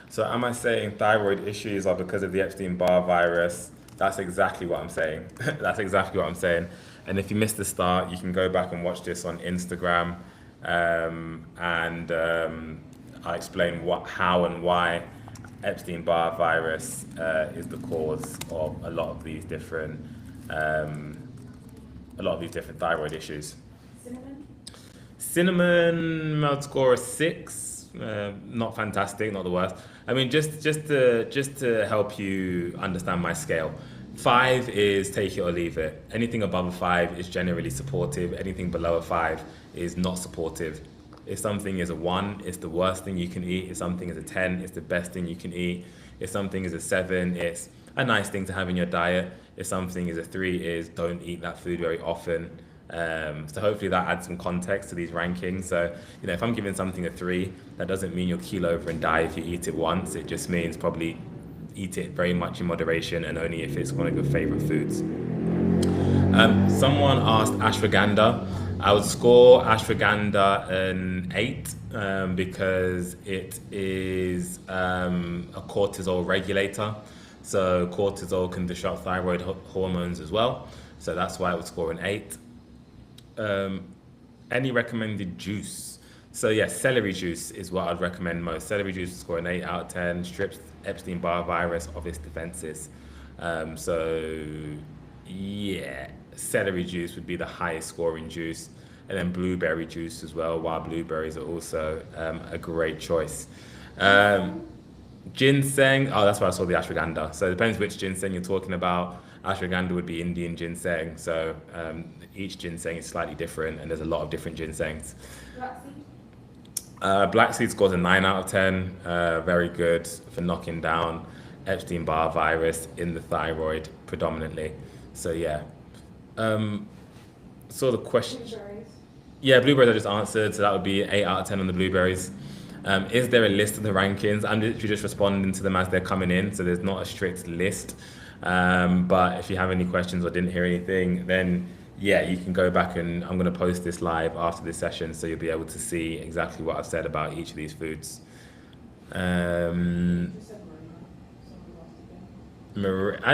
so am I saying thyroid issues are because of the Epstein-Barr virus? That's exactly what I'm saying. That's exactly what I'm saying. And if you missed the start, you can go back and watch this on Instagram, and I'll explain how and why Epstein-Barr virus is the cause of a lot of these different thyroid issues. Cinnamon, I'd score a 6. Not fantastic, not the worst. I mean, just to help you understand my scale, 5 is take it or leave it. Anything above a 5 is generally supportive. Anything below a 5 is not supportive. If something is a 1, it's the worst thing you can eat. If something is a 10, it's the best thing you can eat. If something is a 7, it's a nice thing to have in your diet. If something is a 3, is don't eat that food very often. So hopefully that adds some context to these rankings. So, if I'm giving something a 3, that doesn't mean you'll keel over and die if you eat it once. It just means probably eat it very much in moderation and only if it's one of your favorite foods. Someone asked ashwagandha. I would score ashwagandha an 8 because it is a cortisol regulator. So cortisol can disrupt thyroid hormones as well. So that's why I would score an 8. Any recommended juice? So yes, celery juice is what I'd recommend most. Celery juice would score an 8 out of 10, strips Epstein-Barr virus off its defenses. Celery juice would be the highest scoring juice, and then blueberry juice as well. Wild blueberries are also a great choice. Ginseng, that's why I saw the ashwagandha. So it depends which ginseng you're talking about. Ashwagandha would be Indian ginseng, so each ginseng is slightly different, and there's a lot of different ginsengs. Black seed scores a 9 out of 10. Very good for knocking down Epstein-Barr virus in the thyroid predominantly. So yeah. So the question. Blueberries. Yeah, blueberries I just answered, so that would be 8 out of 10 on the blueberries. Is there a list of the rankings? I'm literally just responding to them as they're coming in, so there's not a strict list. But if you have any questions or didn't hear anything, then yeah, you can go back and I'm going to post this live after this session, so you'll be able to see exactly what I've said about each of these foods. I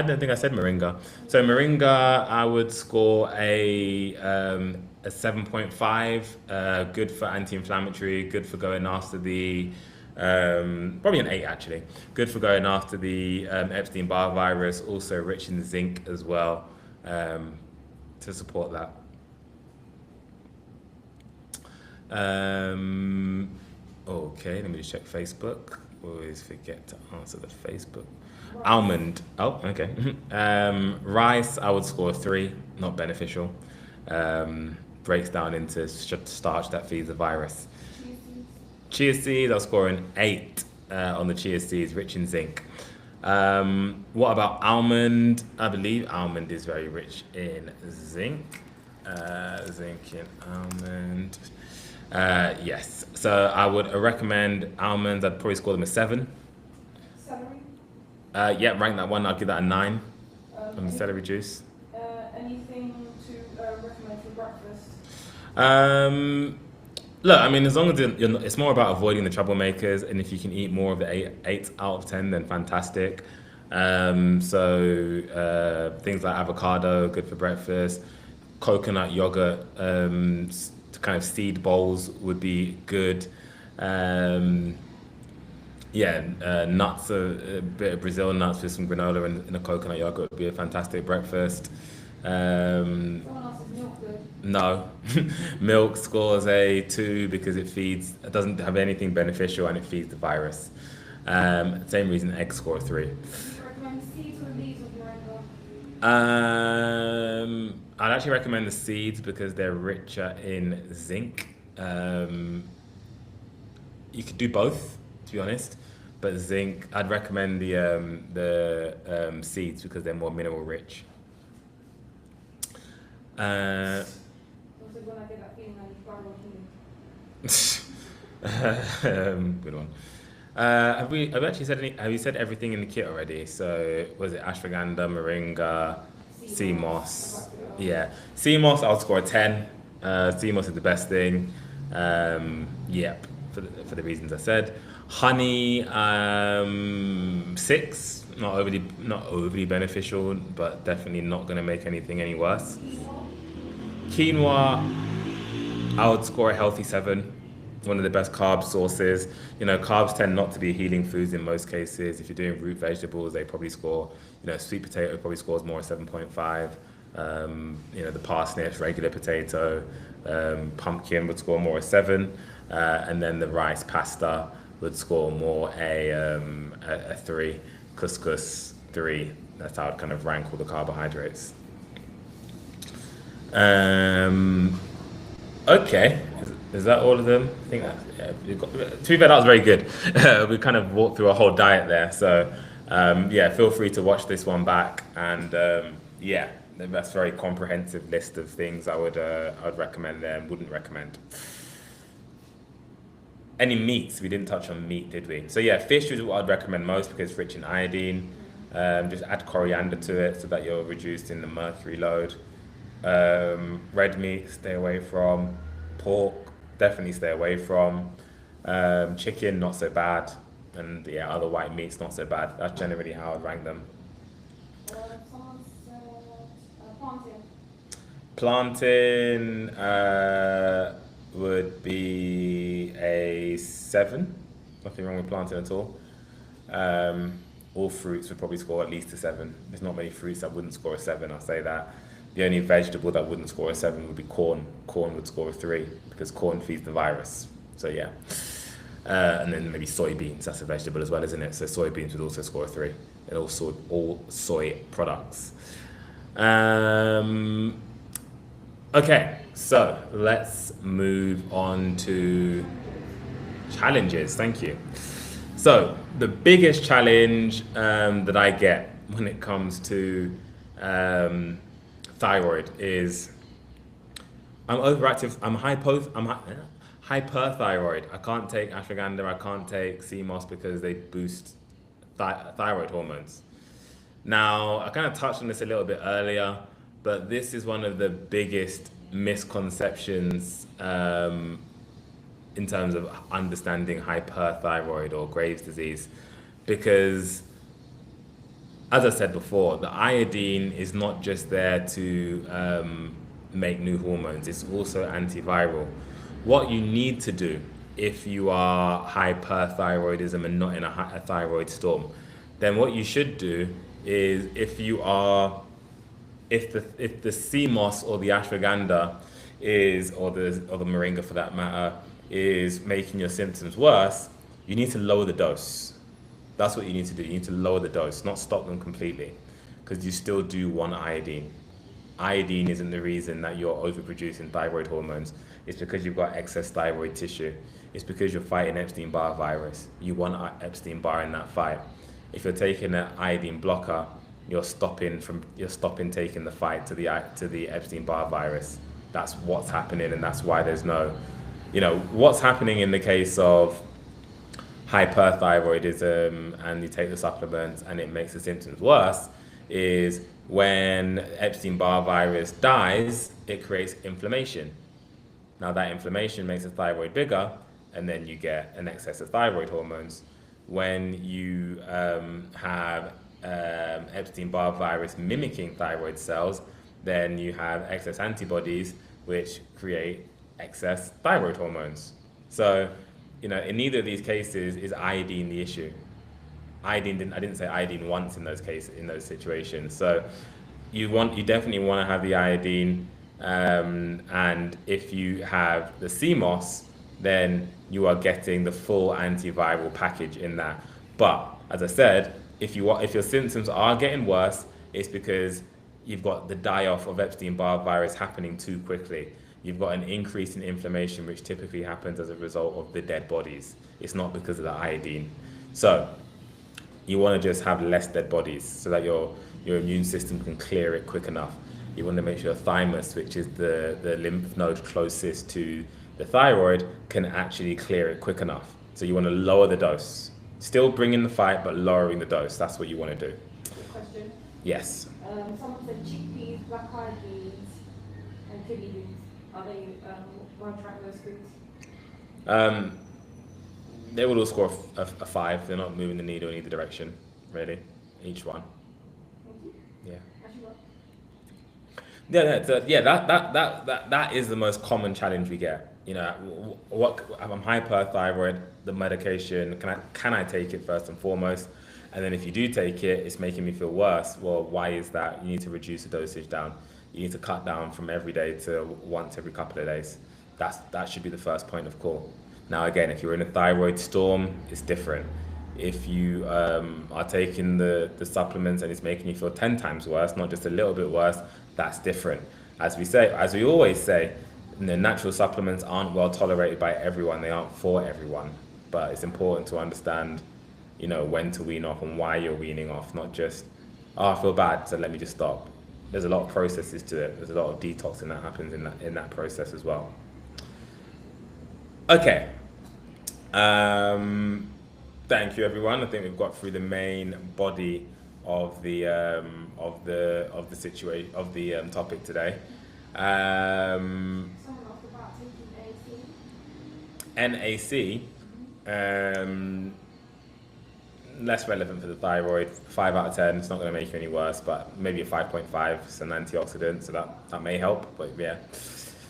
don't think I said moringa. So moringa, I would score a 7.5. Good for anti-inflammatory. Good for going after the probably an 8 actually. Good for going after the Epstein-Barr virus. Also rich in zinc as well to support that. Okay, let me just check Facebook. Always forget to answer the Facebook. Almond. Oh, okay. Rice, I would score 3. Not beneficial. Breaks down into starch that feeds the virus. Chia seeds, I'll score an 8 on the chia seeds, rich in zinc. What about almond? I believe almond is very rich in zinc. Zinc in almond. Yes. So I would recommend almonds. I'd probably score them a 7. Celery? Yeah, rank that one. I'll give that a 9 on the celery juice. Anything to recommend for breakfast? Look, I mean, as long as you're not, it's more about avoiding the troublemakers, and if you can eat more of the 8 out of 10, then fantastic. Things like avocado, good for breakfast. Coconut yogurt, kind of seed bowls would be good. Nuts, a bit of Brazil nuts with some granola and a coconut yogurt would be a fantastic breakfast. Someone else is milk good. No, milk scores a 2 because it doesn't have anything beneficial and it feeds the virus. Same reason eggs score 3. Do you recommend seeds or leaves of moringa? I'd actually recommend the seeds because they're richer in zinc. You could do both, to be honest, but zinc, I'd recommend the seeds because they're more mineral rich. When I get that feeling I need Good one. Have you said everything in the kit already? So was it ashwagandha, moringa, sea moss? Yeah, sea moss I'll score a 10. Sea moss is the best thing. Yep, for the reasons I said. Honey, 6. Not overly beneficial, but definitely not going to make anything any worse. Quinoa, I would score a healthy 7. One of the best carb sources. You know, carbs tend not to be healing foods in most cases. If you're doing root vegetables, they probably score, sweet potato probably scores more, 7.5. The parsnips, regular potato, pumpkin would score more, a 7. And then the rice pasta would score more, a 3. Couscous, 3. That's how I'd kind of rank all the carbohydrates. Okay, is that all of them? I think that, to be fair, that was very good. We kind of walked through a whole diet there, so feel free to watch this one back, and that's a very comprehensive list of things I would recommend there and wouldn't recommend. Any meats? We didn't touch on meat, did we? So yeah, fish is what I'd recommend most because it's rich in iodine. Just add coriander to it so that you're reduced in the mercury load. Red meat, stay away from. Pork, definitely stay away from. Chicken, not so bad. And other white meats, not so bad. That's generally how I'd rank them. Plantain would be a 7. Nothing wrong with plantain at all. All fruits would probably score at least a 7. There's not many fruits that wouldn't score a 7, I'll say that. The only vegetable that wouldn't score a 7 would be corn. Corn would score a 3 because corn feeds the virus. So yeah. And then maybe soybeans, that's a vegetable as well, isn't it? So soybeans would also score a 3. And also all soy products. Okay, so let's move on to challenges. Thank you. So the biggest challenge that I get when it comes to thyroid is I'm overactive. I'm Hyperthyroid. I can't take ashwagandha, I can't take CMOS because they boost thyroid hormones. Now, I kind of touched on this a little bit earlier, but this is one of the biggest misconceptions in terms of understanding hyperthyroid or Graves' disease, because as I said before, the iodine is not just there to make new hormones, it's also antiviral. What you need to do if you are hyperthyroidism and not in a thyroid storm, then what you should do is if the CMOS or the ashwagandha is, or the moringa for that matter, is making your symptoms worse, you need to lower the dose. That's what you need to do. You need to lower the dose, not stop them completely, because you still do want iodine. Iodine isn't the reason that you're overproducing thyroid hormones. It's because you've got excess thyroid tissue. It's because you're fighting Epstein-Barr virus. You want Epstein-Barr in that fight. If you're taking an iodine blocker, you're stopping taking the fight to the Epstein-Barr virus. That's what's happening, and that's why there's no, what's happening in the case of hyperthyroidism and you take the supplements and it makes the symptoms worse is when Epstein-Barr virus dies, it creates inflammation. Now that inflammation makes the thyroid bigger, and then you get an excess of thyroid hormones. When you have Epstein-Barr virus mimicking thyroid cells, then you have excess antibodies which create excess thyroid hormones. So, in neither of these cases is iodine the issue. I didn't say iodine once in those cases, in those situations. So you definitely want to have the iodine, and if you have the CMOS, then you are getting the full antiviral package in that. But as I said, if your symptoms are getting worse, it's because you've got the die-off of Epstein-Barr virus happening too quickly. You've got an increase in inflammation, which typically happens as a result of the dead bodies. It's not because of the iodine. So you want to just have less dead bodies so that your immune system can clear it quick enough. You want to make sure your thymus, which is the lymph node closest to the thyroid, can actually clear it quick enough. So you want to lower the dose. Still bringing the fight, but lowering the dose. That's what you want to do. Good question. Yes. Someone said chickpeas, black-eyed beans, and kidney beans. Are they on track with those foods? They will all score a 5. They're not moving the needle in either direction, really. Each one. Thank you. Yeah. Actually, what? That is the most common challenge we get. I'm hyperthyroid. The medication, can I take it first and foremost? And then if you do take it, it's making me feel worse. Well, why is that? You need to reduce the dosage down. You need to cut down from every day to once every couple of days. That should be the first point of call. Now, again, if you're in a thyroid storm, it's different. If you are taking the supplements and it's making you feel 10 times worse, not just a little bit worse, that's different. As we always say, the natural supplements aren't well tolerated by everyone. They aren't for everyone. But it's important to understand, when to wean off and why you're weaning off, not just, I feel bad, so let me just stop. There's a lot of processes to it. There's a lot of detoxing that happens in that process as well. Okay. Thank you, everyone. I think we've got through the main body of the situation of the topic today. Someone asked about taking AC. NAC. Less relevant for the thyroid. 5 out of 10. It's not going to make you any worse, but maybe a 5.5. It's an antioxidant, so that may help. But yeah.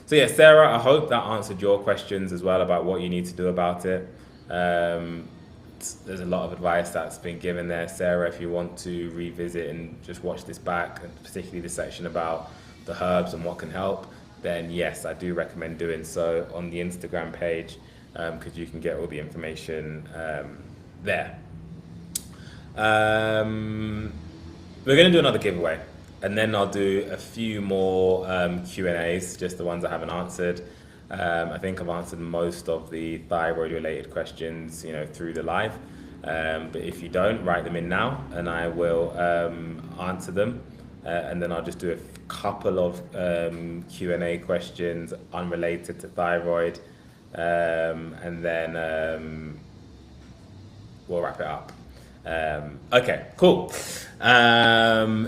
So yeah, Sarah, I hope that answered your questions as well about what you need to do about it. There's a lot of advice that's been given there, Sarah. If you want to revisit and just watch this back, and particularly the section about the herbs and what can help, then yes, I do recommend doing so on the Instagram page, because you can get all the information there. We're going to do another giveaway, and then I'll do a few more Q&As, just the ones I haven't answered. I think I've answered most of the thyroid related questions, through the live. But if you don't, write them in now and I will answer them. And then I'll just do a couple of Q&A questions unrelated to thyroid and then we'll wrap it up. Okay, cool.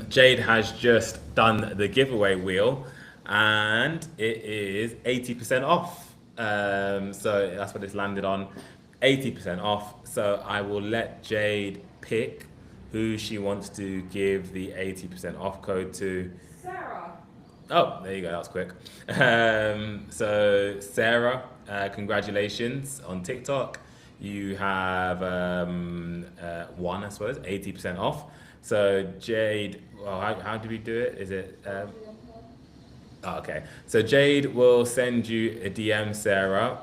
Jade has just done the giveaway wheel, and it is 80% off. So that's what it's landed on, 80% off. So I will let Jade pick who she wants to give the 80% off code to. Sarah. Oh, there you go. That was quick. So Sarah, congratulations on TikTok. You have one, I suppose, 80% off. So Jade, well, how do we do it? Is it? Oh, okay. So Jade will send you a DM, Sarah,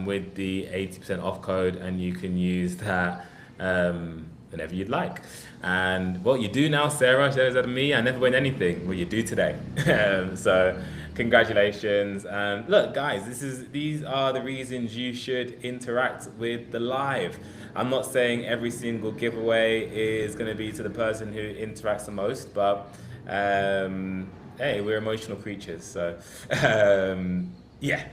with the 80% off code, and you can use that whenever you'd like. And what you do now, Sarah, shows that me, I never win anything. Well, you do today. So congratulations. And look, guys, these are the reasons you should interact with the live. I'm not saying every single giveaway is going to be to the person who interacts the most, but hey, we're emotional creatures, so yeah.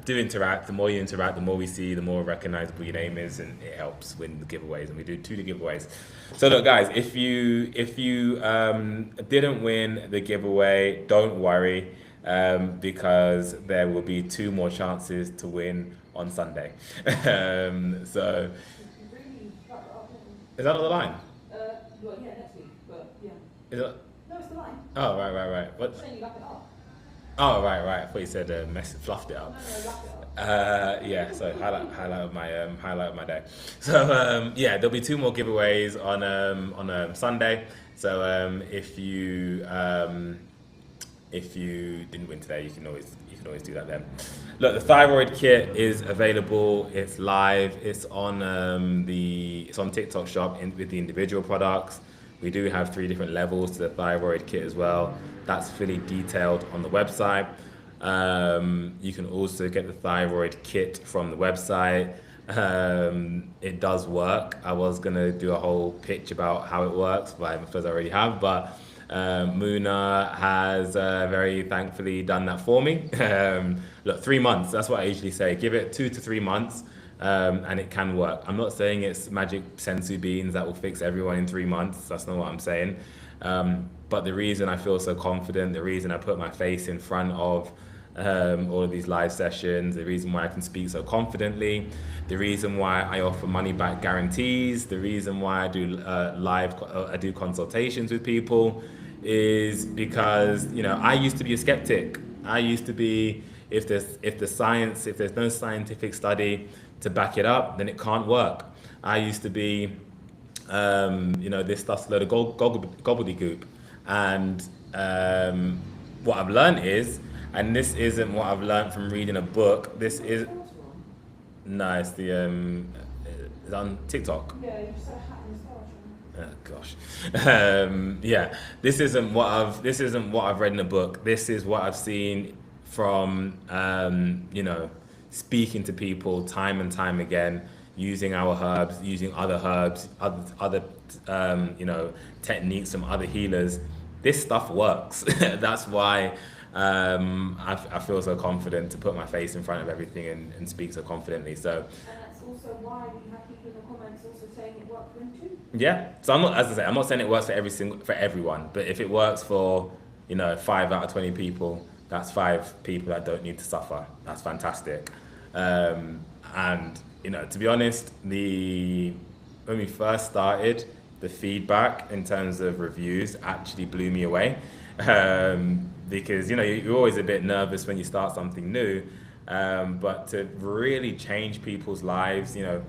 Do interact. The more you interact, the more we see, the more recognizable your name is, and it helps win the giveaways. And we do 2 giveaways. So look, guys, if you didn't win the giveaway, don't worry, because there will be 2 more chances to win on Sunday. So is that on the line? Well, yeah, next week, but yeah. Is it? No, it's the line. Oh, right. What? I'm saying you wrap it up. Oh, right. I thought you said fluffed it up. No, wrap it up. Yeah, so highlight of my day. So yeah, there'll be 2 more giveaways on Sunday. So if you didn't win today, you can always do that then. Look, the thyroid kit is available. It's live. It's on TikTok Shop with the individual products. We do have 3 different levels to the thyroid kit as well. That's fully detailed on the website. You can also get the thyroid kit from the website. It does work. I was gonna do a whole pitch about how it works, but I suppose I already have. But Muna has very thankfully done that for me. Look, 3 months. That's what I usually say. Give it 2 to 3 months. And it can work. I'm not saying it's magic sensu beans that will fix everyone in 3 months. That's not what I'm saying. But the reason I feel so confident, the reason I put my face in front of all of these live sessions, the reason why I can speak so confidently, the reason why I offer money back guarantees, the reason why I do consultations with people is because, I used to be a skeptic. I used to be, if there's no scientific study to back it up, then it can't work. I used to be, this stuff's a load of gobbledygook. And what I've learned is, and this isn't what I've learned from reading a book, it's on TikTok. Yeah, you just said a hat and a scarf. Oh gosh. Yeah, this isn't what I've read in a book. This is what I've seen from speaking to people time and time again, using our herbs, using other herbs, other techniques from other healers. This stuff works. That's why I feel so confident to put my face in front of everything and speak so confidently. So. And that's also why we have people in the comments also saying it worked for them too. Yeah. So I'm not saying it works for everyone, but if it works for 5 out of 20 people, that's 5 people that don't need to suffer. That's fantastic. And to be honest, when we first started, the feedback in terms of reviews actually blew me away. Because you're always a bit nervous when you start something new, but to really change people's lives, a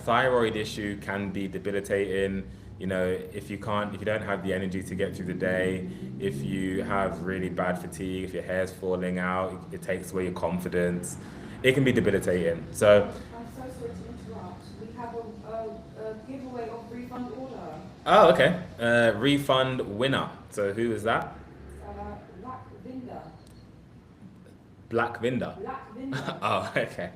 thyroid issue can be debilitating. If you don't have the energy to get through the day, if you have really bad fatigue, if your hair's falling out, it takes away your confidence. It can be debilitating. So I'm so sorry to interrupt. We have a giveaway of refund order. oh, okay. Refund winner. So who is that? Black Vinda. Black Vinda. Black Vinda. Oh, okay.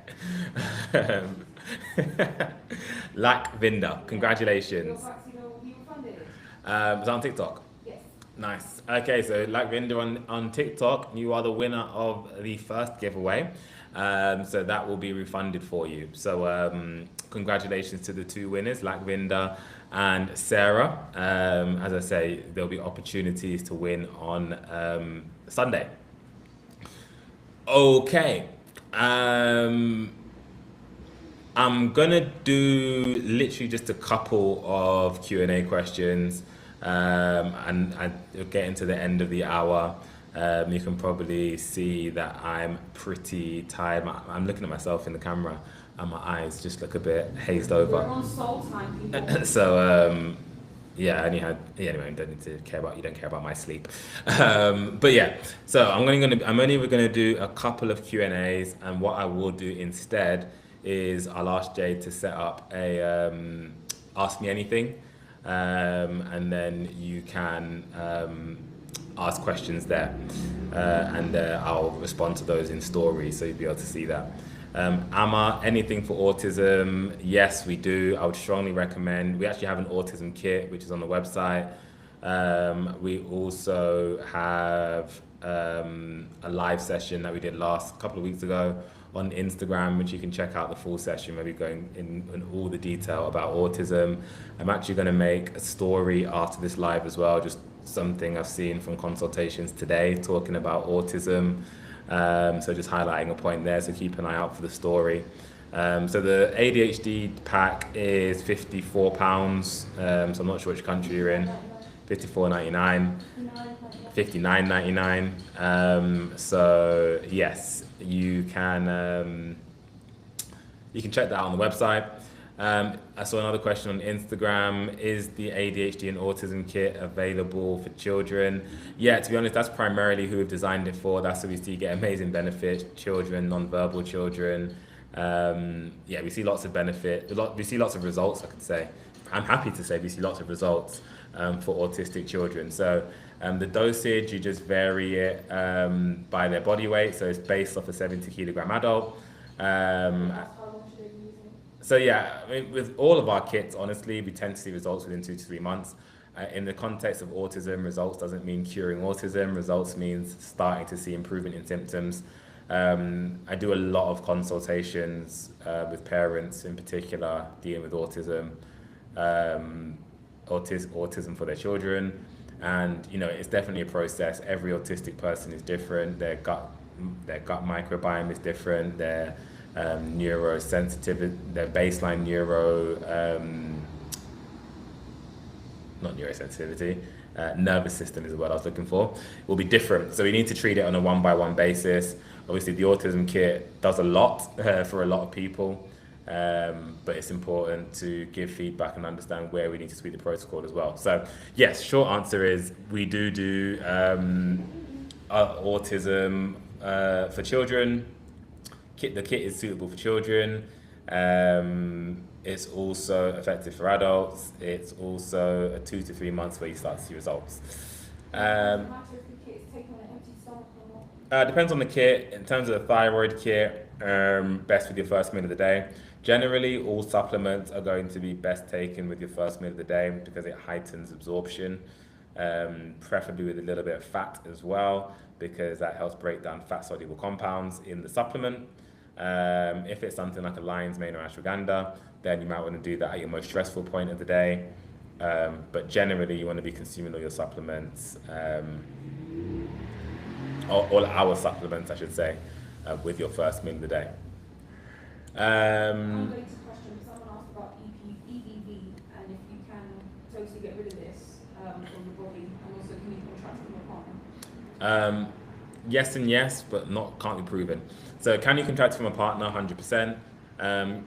Black Vinda. Congratulations. Your vaccine will be refunded. Was that on TikTok? Yes. Nice. Okay, so Black Vinda on TikTok, you are the winner of the first giveaway. So that will be refunded for you. So congratulations to the two winners, Lakvinda and Sarah. As I say, there'll be opportunities to win on Sunday. Okay. I'm gonna do literally just a couple of Q&A questions, and get into the end of the hour. You can probably see that I'm pretty tired. I'm looking at myself in the camera, and my eyes just look a bit hazed We're over. on soul time, people. So yeah, I only had yeah, anyway, I don't need to care about you don't care about my sleep. But yeah, so I'm only gonna do a couple of Q&As, and what I will do instead is I'll ask Jade to set up a ask me anything, and then you can ask questions there, and I'll respond to those in stories, so you'll be able to see that. Amma, anything for autism? Yes, we do. I would strongly recommend. We actually have an autism kit, which is on the website. We also have a live session that we did last couple of weeks ago on Instagram, which you can check out the full session, maybe going in all the detail about autism. I'm actually going to make a story after this live as well, just something I've seen from consultations today talking about autism. So just highlighting a point there, so keep an eye out for the story. So the ADHD pack is £54, so I'm not sure which country you're in. £54.99, £59.99. So yes, you can check that out on the website. I saw another question on Instagram. Is the ADHD and autism kit available for children? Yeah, to be honest, that's primarily who we've designed it for. That's who we see get amazing benefits, children, non-verbal children. Yeah, we see lots of benefit. We see lots of results, I could say. I'm happy to say we see lots of results for autistic children. So the dosage, you just vary it by their body weight. So it's based off a 70 kilogram adult. So yeah, I mean, with all of our kits, honestly, we tend to see results within 2 to 3 months. In the context of autism, results doesn't mean curing autism. Results means starting to see improvement in symptoms. I do a lot of consultations with parents, in particular, dealing with autism, autism for their children. And, you know, it's definitely a process. Every autistic person is different. Their gut microbiome is different. Their neurosensitivity, their baseline not neurosensitivity, nervous system is the word I was looking for, will be different. So we need to treat it on a one-by-one basis. Obviously, the autism kit does a lot for a lot of people, but it's important to give feedback and understand where we need to tweak the protocol as well. So yes, short answer is we do autism for children. The kit is suitable for children. It's also effective for adults. It's also a 2 to 3 months where you start to see results. Depends on the kit. In terms of the thyroid kit, best with your first meal of the day. Generally, all supplements are going to be best taken with your first meal of the day because it heightens absorption, preferably with a little bit of fat as well, because that helps break down fat-soluble compounds in the supplement. If it's something like a lion's mane or ashwagandha, then you might want to do that at your most stressful point of the day. But generally, you want to be consuming all your supplements, all our supplements, I should say, with your first meal of the day. Related question, someone asked about EBV and if you can totally get rid of this from the body, and also can you contract from a partner? Yes and yes, but can't be proven. So can you contract from a partner? 100%.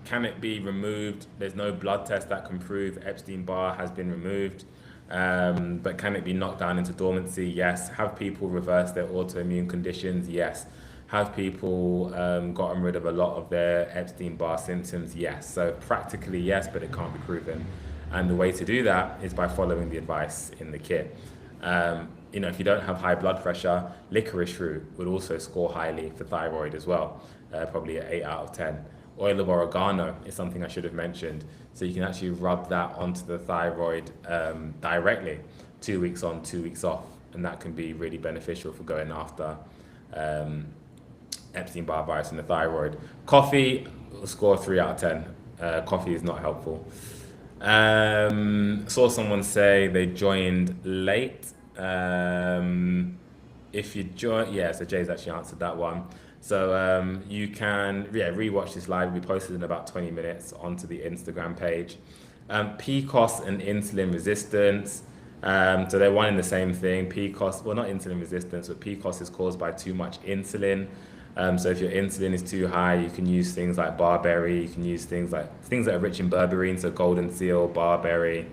Can it be removed? There's no blood test that can prove Epstein-Barr has been removed. But can it be knocked down into dormancy? Yes. Have people reversed their autoimmune conditions? Yes. Have people gotten rid of a lot of their Epstein-Barr symptoms? Yes. So practically yes, but it can't be proven. And the way to do that is by following the advice in the kit. You know, if you don't have high blood pressure, licorice root would also score highly for thyroid as well, probably an 8 out of 10. Oil of oregano is something I should have mentioned. So you can actually rub that onto the thyroid directly, 2 weeks on, 2 weeks off. And that can be really beneficial for going after Epstein-Barr virus in the thyroid. Coffee, score 3 out of 10. Coffee is not helpful. Saw someone say they joined late. If you join, yeah, so Jay's actually answered that one. So you can, rewatch this live. We posted in about 20 minutes onto the Instagram page. PCOS and insulin resistance. So they're one and the same thing. PCOS, well, not insulin resistance, but PCOS is caused by too much insulin. So if your insulin is too high, you can use things like barberry. You can use things that are rich in berberine, so golden seal, barberry,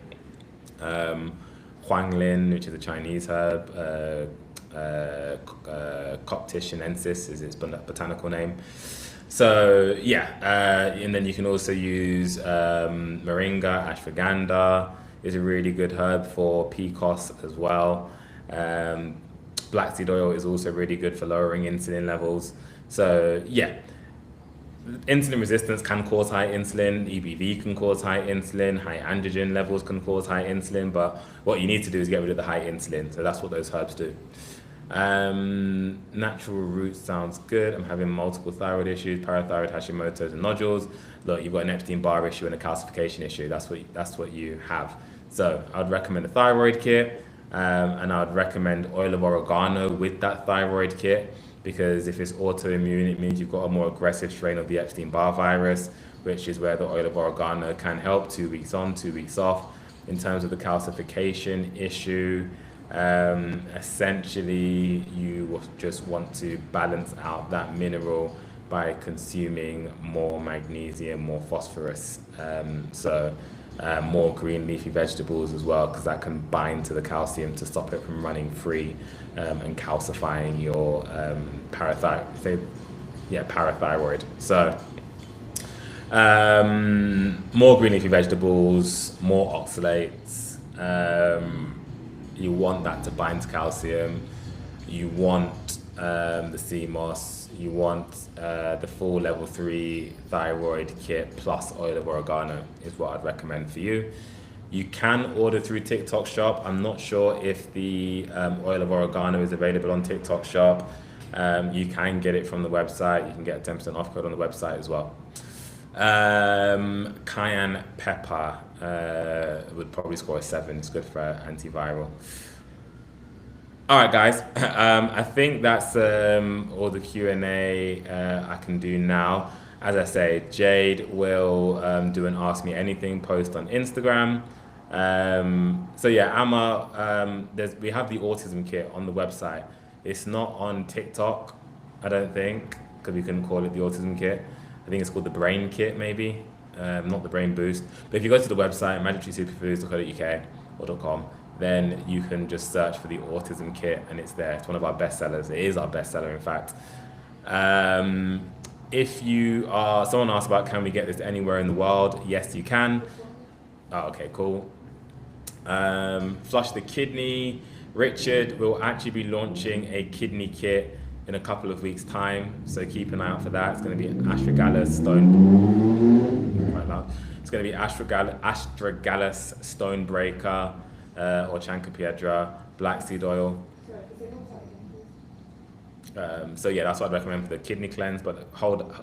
huanglin, which is a Chinese herb, Coptic sinensis is its botanical name. So and then you can also use moringa, ashwagandha is a really good herb for PCOS as well. Black seed oil is also really good for lowering insulin levels. So insulin resistance can cause high insulin, EBV can cause high insulin, high androgen levels can cause high insulin, but what you need to do is get rid of the high insulin. So that's what those herbs do. Natural roots sounds good. I'm having multiple thyroid issues, parathyroid, Hashimoto's, and nodules. Look, you've got an Epstein-Barr issue and a calcification issue. That's what you have. So I'd recommend a thyroid kit, and I'd recommend oil of oregano with that thyroid kit, because if it's autoimmune, it means you've got a more aggressive strain of the Epstein-Barr virus, which is where the oil of oregano can help. 2 weeks on, 2 weeks off. In terms of the calcification issue, essentially you just want to balance out that mineral by consuming more magnesium, more phosphorus, more green leafy vegetables as well, because that can bind to the calcium to stop it from running free and calcifying your parathyroid. So more green leafy vegetables, more oxalates. You want that to bind to calcium. You want the CMOS. You want the full level 3 thyroid kit plus oil of oregano is what I'd recommend for you. You can order through TikTok Shop. I'm not sure if the oil of oregano is available on TikTok Shop. You can get it from the website. You can get a 10% off code on the website as well. Cayenne pepper would probably score a 7. It's good for antiviral. All right, guys. I think that's all the Q&A I can do now. As I say, Jade will do an Ask Me Anything post on Instagram. Amma, we have the autism kit on the website. It's not on TikTok, I don't think, because we couldn't call it the autism kit. I think it's called the Brain Kit, maybe, not the Brain Boost. But if you go to the website, magictreesuperfoods.co.uk or .com, then you can just search for the autism kit, and it's there. It's one of our best sellers. It is our best seller, in fact. Someone asked about, can we get this anywhere in the world? Yes, you can. Oh, okay, cool. Flush the kidney. Richard will actually be launching a kidney kit in a couple of weeks' time, so keep an eye out for that. It's going to be astragalus stonebreaker or chancropiedra, black seed oil. That's what I'd recommend for the kidney cleanse. But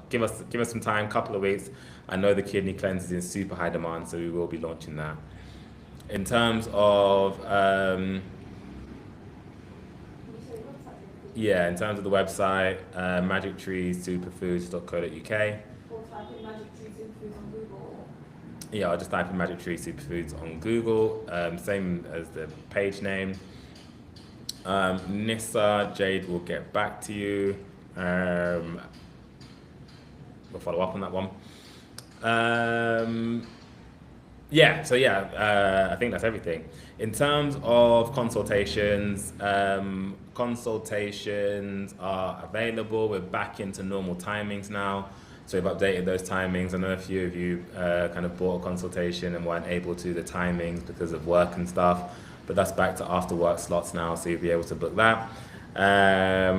give us some time, couple of weeks. I know the kidney cleanse is in super high demand, so we will be launching that. In terms of in terms of the website, magictreesuperfoods.co.uk. Or type in Magic Tree Superfoods on Google. Yeah, I'll just type in Magic Tree Superfoods on Google. Same as the page name. Nissa, Jade will get back to you. We'll follow up on that one. I think that's everything. In terms of consultations, consultations are available. We're back into normal timings now. So we've updated those timings. I know a few of you kind of bought a consultation and weren't able to do the timings because of work and stuff. But that's back to after work slots now, so you'll be able to book that. A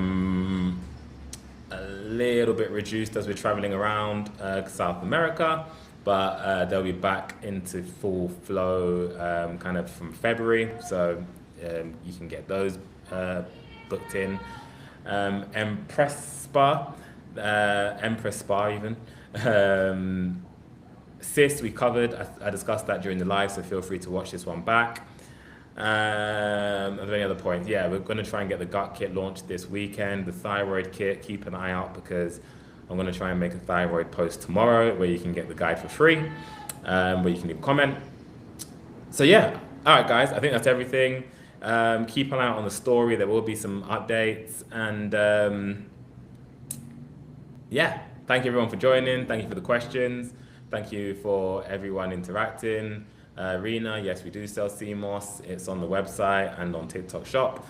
little bit reduced as we're traveling around South America, but they'll be back into full flow kind of from February, so you can get those booked in. Emprespa, Empress Spa even. Cysts we covered. I discussed that during the live, so feel free to watch this one back. Are there any other points? Yeah, we're going to try and get the gut kit launched this weekend. The thyroid kit, keep an eye out because I'm going to try and make a thyroid post tomorrow where you can get the guide for free, where you can leave a comment. So yeah, all right, guys, I think that's everything. Keep an eye out on the story. There will be some updates. And yeah, thank you everyone for joining. Thank you for the questions. Thank you for everyone interacting. Rena, yes, we do sell CMOS. It's on the website and on TikTok Shop.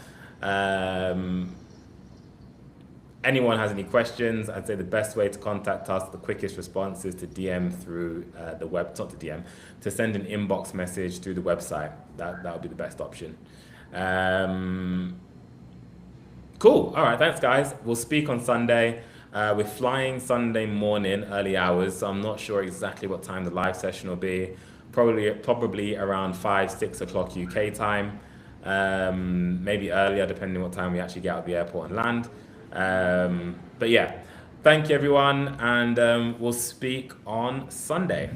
Anyone has any questions, I'd say the best way to contact us, the quickest response is to DM through the web, not to DM, to send an inbox message through the website. That would be the best option. Cool. All right. Thanks, guys. We'll speak on Sunday. We're flying Sunday morning, early hours, so I'm not sure exactly what time the live session will be. Probably around 5-6 o'clock UK time. Maybe earlier, depending on what time we actually get out of the airport and land. But yeah, thank you everyone, and we'll speak on Sunday.